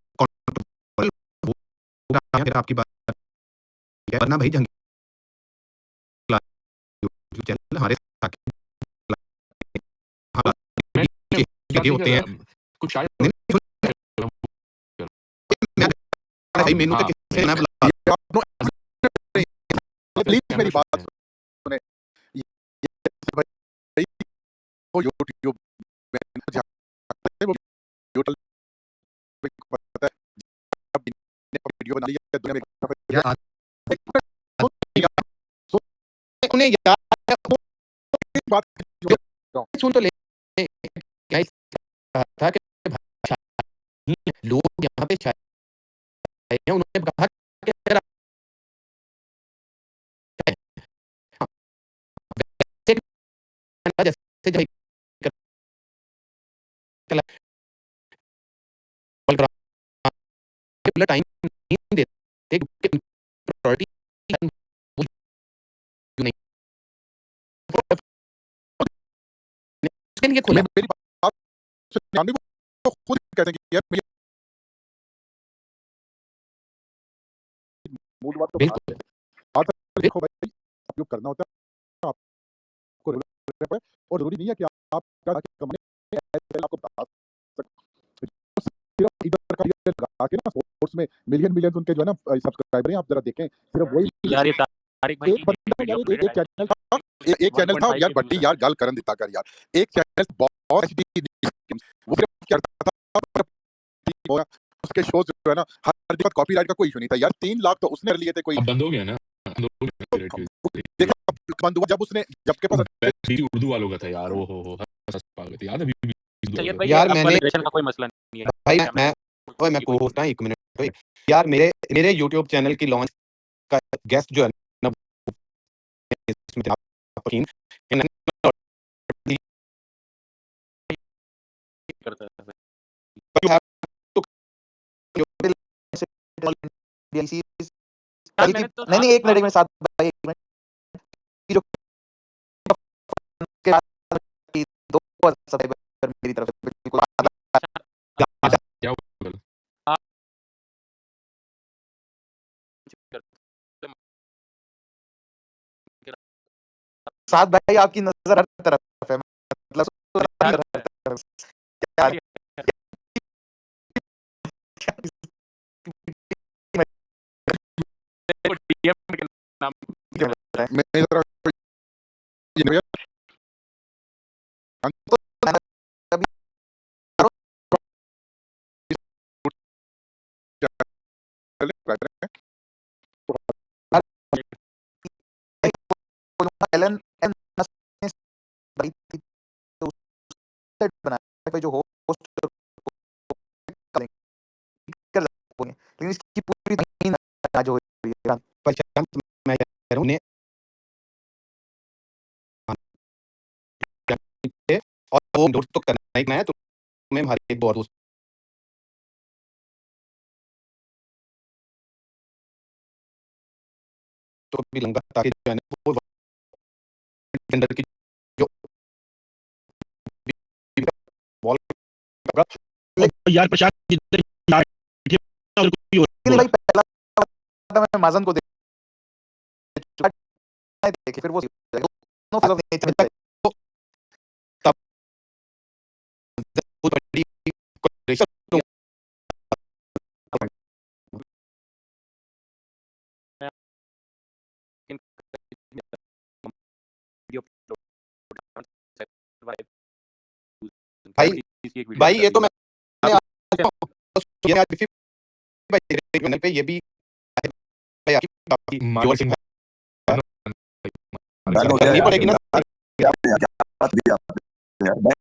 फिर आपकी बात है वरना भाई जंग चैनल हमारे बात नहीं होते कर हैं रहा कुछ शायद भाई मेनू हाँ तो किसी ने ना बुला प्लीज मेरी बात सुने भाई वो यूट्यूब में जाते वो यूट्यूब पता है जब वीडियो बना लिया दुनिया में यार सुन उन्हें यार बात सुन तो ले क्या इस कहा था कि लोग यहाँ पे छाए हैं उन्होंने कहा कि अगर जैसे जब पर्टिकुलर टाइम नहीं देते प्रायोरिटी नहीं उसके लिए खुला मेरी बात सुनिए, वो खुद कहते हैं कि यार मुझे मूड बात तो बात बिल्कुल है। बात है, देखो भाई उपयोग करना होता है आपको रेगुलर और जरूरी नहीं है कि आप क्या कमाने आपको बता सकते सिर्फ इधर का ये लगा के ना स्पोर्ट्स में मिलियन उनके जो है ना सब्सक्राइबर हैं, आप जरा देखें सिर्फ वही यार ये तारिक भाई एक बंदा यार एक चैनल था एक चैनल था 1.5 यार के बट्टी व्यूज है यार गल करन दिता कर यार एक चैनल बहुत एचडी वो सिर्फ क्या करता था उसके शोज जो है ना हर जगह कॉपीराइट का कोई इशू नहीं था यार 3 लाख तो उसने लिए थे कोई अब बंद हो गया ना, बंद हो गया copyright देखा बंद हुआ जब उसने जब के पास बेस्ट उर्दू वालों का था यार, ओ हो हंस पागल थे, याद है अभी भी उर्दू सैयद वालों भाई का। ये यार आप मैंने वालिडेशन का कोई मसला नहीं है भाई मैं मैं ओए मैं कोई को-होस्ट हूँ 1 मिनट ओए यार मेरे यूट्यूब चैनल की लॉन्च का गेस्ट जो है ना इसमें थे आप यकीन करता है भाई। you have to यार मैंने तो नहीं नहीं 1 मिनट 1 मिनट साथ भाई 1 मिनट ये जो के बाद 2 सब्सक्राइबर मेरी तरफ से बिल्कुल क्या हुआ कल? साथ भाई आपकी नजर हर तरफ है मतलब यार हर तरफ यार डीएम के नाम मेरी तरफ ये भैया अभी एलन एन बड़ी थी तो उससे बनाया जो होस्ट कर सकते हैं लेकिन इसकी पूरी नहीं आज हो रही है पहचान मैं कह रहा हूं और वो दोस्त तो करना ही मैं तो मैं हमारे एक और दोस्त तो भी लंगा ताकि जो है ना वो जेंडर की जो वॉल यार प्रशांत जिधर और कोई और नहीं भाई पहला मैं माजन को देखे फिर वो नो फेज ऑफ नेचर तो तब बहुत बड़ी कोलेशन भाई भाई ये तो मैं ये आज किसी भाई पे ये भी भाई आपकी मार्केटिंग डन हो गया करनी यार पड़ेगी ना क्या बात दी आपने यार मैं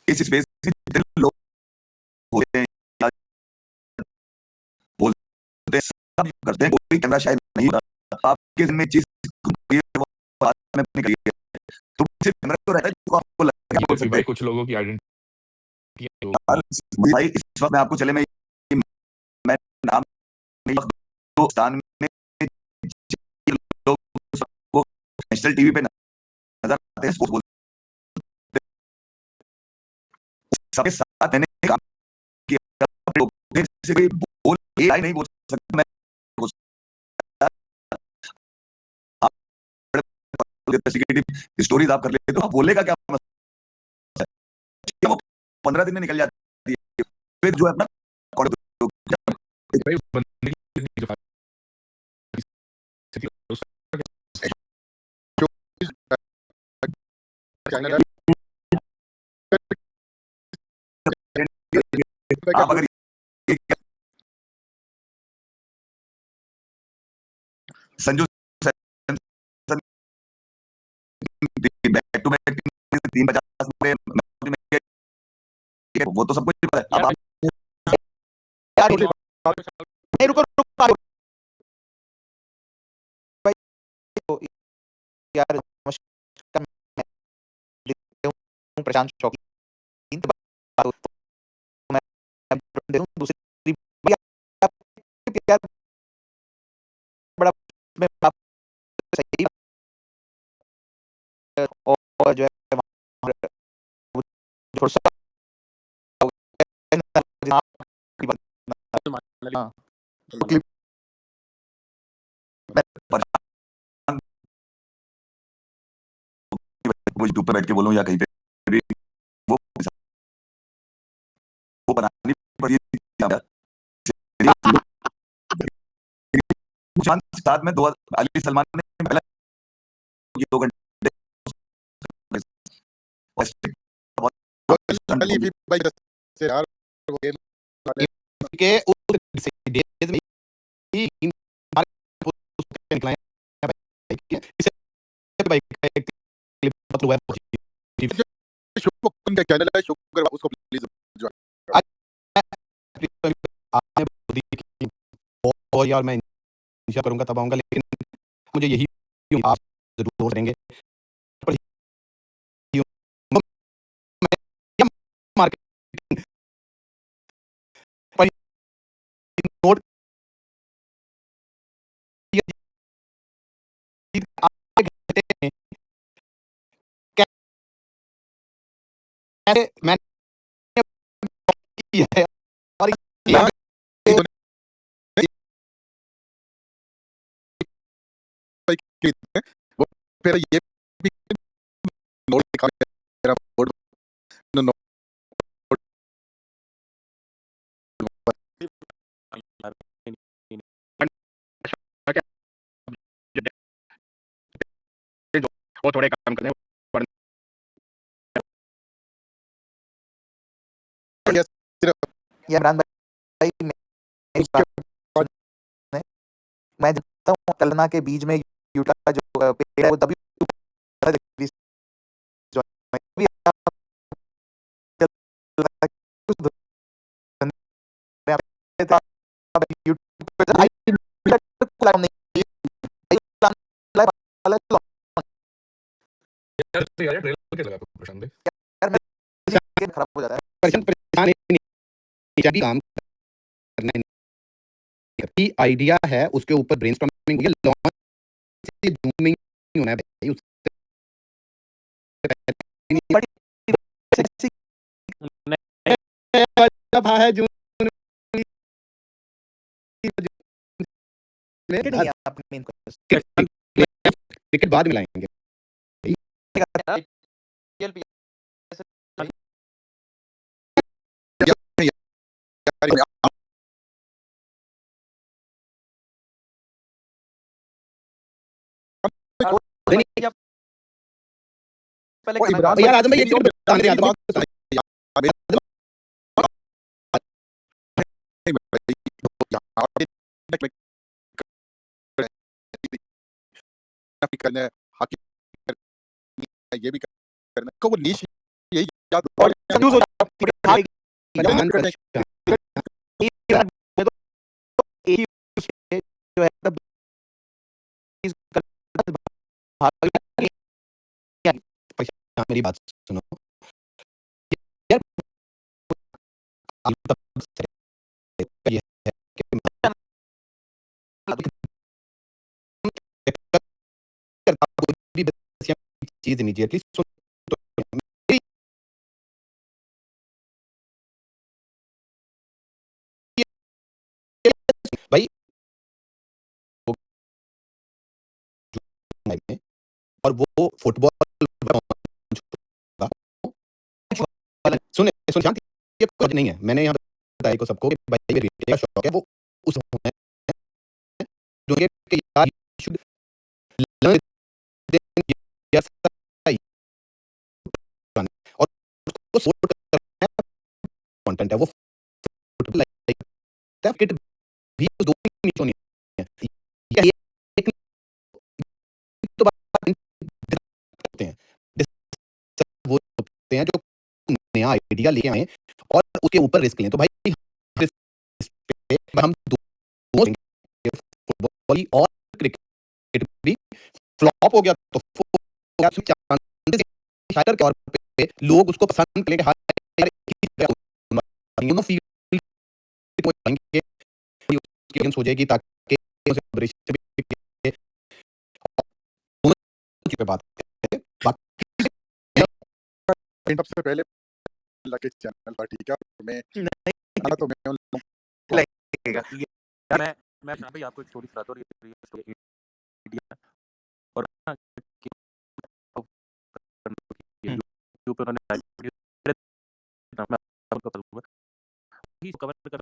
इस स्पेस में जितने लोग होते हैं बोलते हैं सब करते हैं कोई कैमरा शायद नहीं होता आपके में चीज घूमती है वो बात में अपनी करी है तो सिर्फ कैमरा तो रहता है जो आपको लगता है ये बोल तो सकते भाई हैं कुछ लोगों की आइडेंटिटी भाई इस वक्त मैं आपको चले मैं नाम नहीं तो स्थान में लोग वो नेशनल टीवी पे नजर आते हैं स्पोर्ट्स बोलते हैं सबके साथ मैंने काम किया लोग से कोई बोल AI नहीं बोल सकता मैं बोल सकता आप स्टोरीज आप कर लेते हो आप बोलेगा क्या मसला है वो 15 दिन में निकल जाती है फिर जो है अपना भाई बंदे की जो आप अगर Sanju Samson back to back 350 वो तो सब कुछ पता है अब यार नहीं रुको रुको भाई तो यार नमस्कार मैं प्रशांत शौकीन हो तो मैं दे दूँ। दूसरी बात यार बड़ा मैं आप सही और जो है थोड़ा-सा हाँ, तो क्लिप मैं परेशान वो यूट्यूब पे बैठ के बोलूँ या कहीं पे भी वो वो बनानी पड़ी साथ में 2 अली सलमान ने पहला ये 2 घंटे अली भी भाई से यार वो गेम के उस डेज में ही निकला है भाई इसे भाई का एक क्लिप मतलब है शुक्र का चैनल है, शुक्र उसको प्लीज ज्वाइन आपने और यार मैं इंतजार करूंगा तब आऊंगा, लेकिन मुझे यही आप जरूर करेंगे मार्केटिंग नोट कैसे मैंने किया है और वो फिर ये भी नोट दिखा मेरा बोर्ड नोट वो थोड़े काम करने या इमरान भाई मेरी बात सुने, मैं जानता हूँ कलना के बीच में यूटा का जो पेड़ है वो तभी खराब हो जाता है। परेशान नहीं काम करना ही आइडिया है, उसके ऊपर ब्रेनस्टॉर्मिंग हुई है, लॉन्च जून में ही होना है भाई, उससे है जून नहीं आप मेन टिकट बाद में लाएंगे पहले यार आदम भाई ये बता रहे आदम करना है, हाकी ये भी करना है, वो नीश यही याद कंफ्यूज हो जाता है याद करने जो है मेरी बात सुनो यार ये है कि चीज नहीं एटलीस्ट भाई और वो फुटबॉल सुने सुन शांति ये कुछ नहीं है, मैंने यहाँ बताया को सबको कि भाई मेरी का शौक है वो उस जो कि यार शुड लर्न और उसको सपोर्ट कंटेंट है वो किट भी दो नहीं है ये एक तो बात करते हैं वो होते हैं जो नया आइडिया लेके आए और उसके ऊपर रिस्क लें, तो भाई हम दोनों फुटबॉल और क्रिकेट भी फ्लॉप हो गया तो के तौर पे लोग उसको पसंद करेंगे दोनों फील्ड को जाएँगे, उसकी ऑडियंस हो जाएगी ताकि उसे कॉलैबोरेशन भी दोनों चीज़ पे बात करें। बाकी सबसे पहले अल्लाह के चैनल पर, ठीक है? मैं नहीं तो मैं उन लोगों को लगेगा। यार मैं शान भाई आपको एक स्टोरी सुनाता हूँ, ये स्टोरी इंडिया और ना कि यूट्यूब पे उन्होंने मैं आपको बताऊंगा ही कवर कर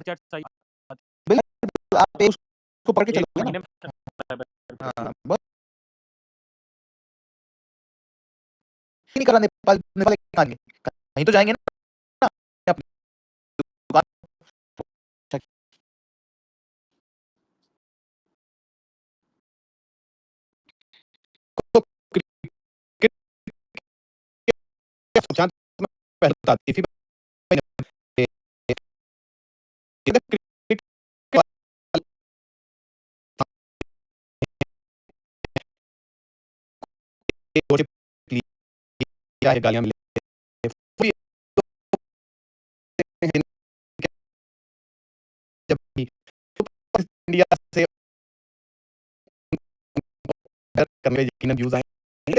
चैट सही बिल्कुल, आप उसको पढ़ के एक चलोगे महीने ना। में हाँ, बस नहीं करा नेपाल नेपाल कहाँ गए? कहीं तो जाएँगे ना अपनी दुकान तो क्रिकेट जहाँ तक मैं पहले बताती थी क्रिकेट क्या है गालियाँ मिले जब भी इंडिया से करने यकीनन व्यूज़ आएँगे।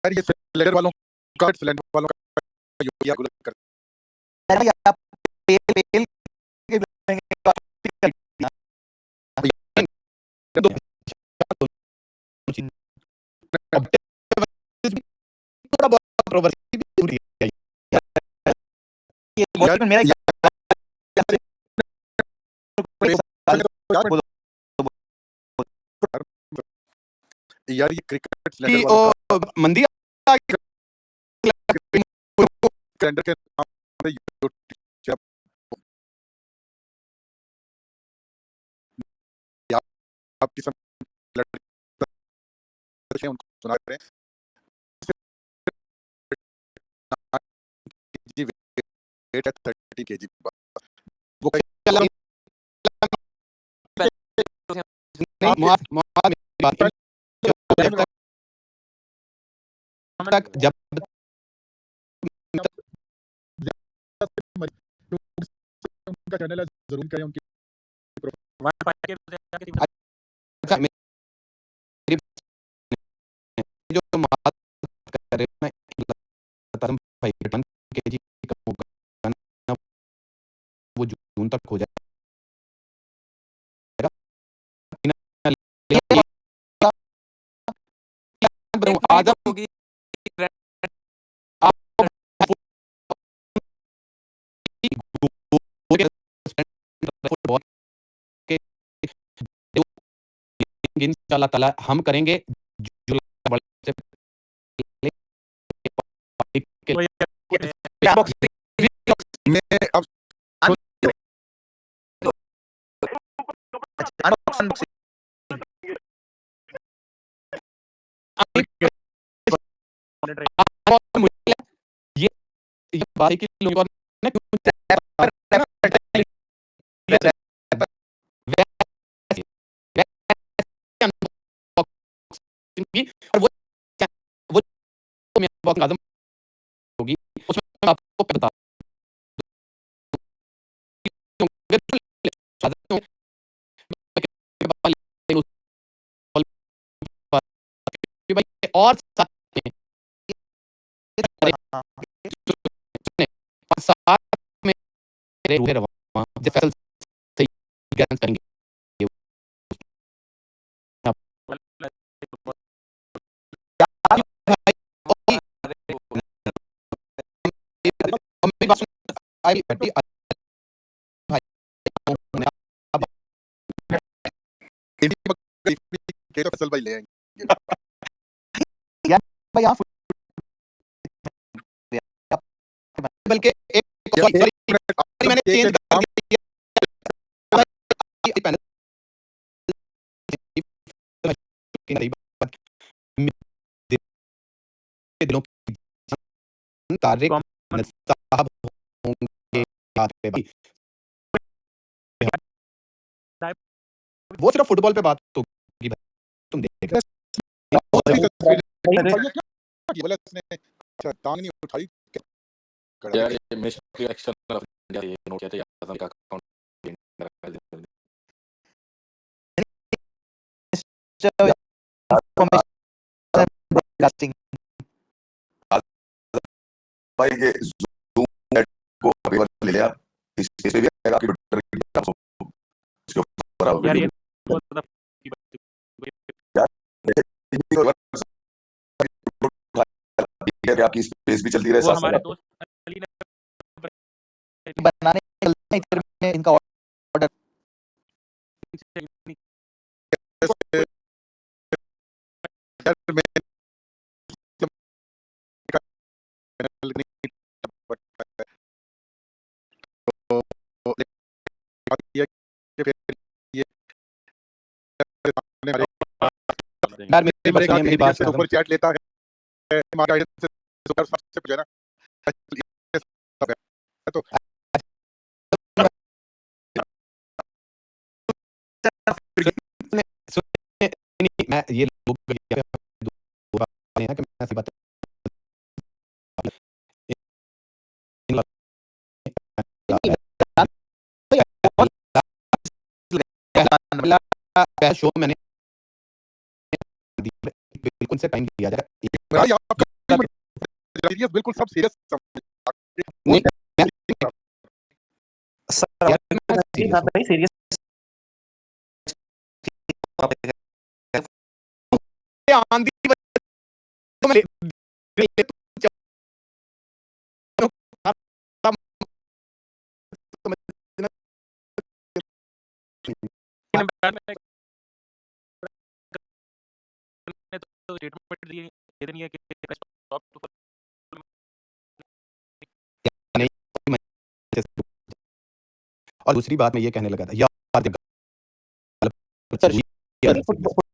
यार ये सिलेंडर वालों का यूरिया को लेकर अरे भाई आप तेल के थोड़ा बहुत कंट्रोवर्सी भी हो रही है। ये यार मेरा यार ये क्रिकेट कि सिलेंडर वालों का मंदी आ गई सिलेंडर के नाम पे यूट्यूब आपकी सब लड़के उनको सुना रहे हैं जी वेट है 30 केजी वो जब उनका चैनल है जरूर करें उनकी अच्छा मेरी जो बात कर रहे हैं मैं भाई रिटर्न केजी का होगा ना वो जून तक हो जाएगा आज आप होगी इंशाल्लाह ताला हम करेंगे मैं अब ये बात की लोगों ने और वो बहुत आजम होगी उसमें मैं आपको बता और साथ में रूहे रवा जब फैसल सही गाइडेंस करेंगे फसल भाई ले आएंगे यार भाई आप बल्कि एक मैंने चेंज कर दिया तारिक साहब होंगे बात पे भी वो सिर्फ फुटबॉल पे बात होगी तुम देख ये बोला इसने अच्छा टांग नहीं उठाई क्या करा यार देखिए ये ministry of external affairs India ये नोट किया था यार का अकाउंट इंफॉर्मेशन ब्रॉडकास्टिंग भाई ये Zoom नेट को अभी ले लिया इस पे भी आएगा आपकी ट्विटर की उसके ऊपर आप यार वीडियो ये बहुत ज्यादा की बात यार कि आपकी स्पेस भी चलती रहे वो साथ हमारे साथ दोस्त अली ने बनाने के इधर में इनका ऑर्डर यार मैं चैनल नहीं पता है तो बात ये है कि फिर ये सामने हमारे यार मेरी बात हमारे सुनिए, मेरी बात से सुनो सुपर चैट लेता है हमारा गाइडेंस से सुपर सबसे पूछा ना ये सब है तो सुनिए, नहीं, मैं ये लोग दो बातें हैं कि मैं ऐसी बातें शो मैंने बिल्कुल से टाइम दिया जाएगा भाई आपका सीरियस बिल्कुल सब सीरियस नहीं सर यार मैं serious हूँ। सीरियस आंधी तो मैं तो स्टेटमेंट दी ये नहीं है कि स्टॉप और दूसरी बात मैं ये कहने लगा था यार सर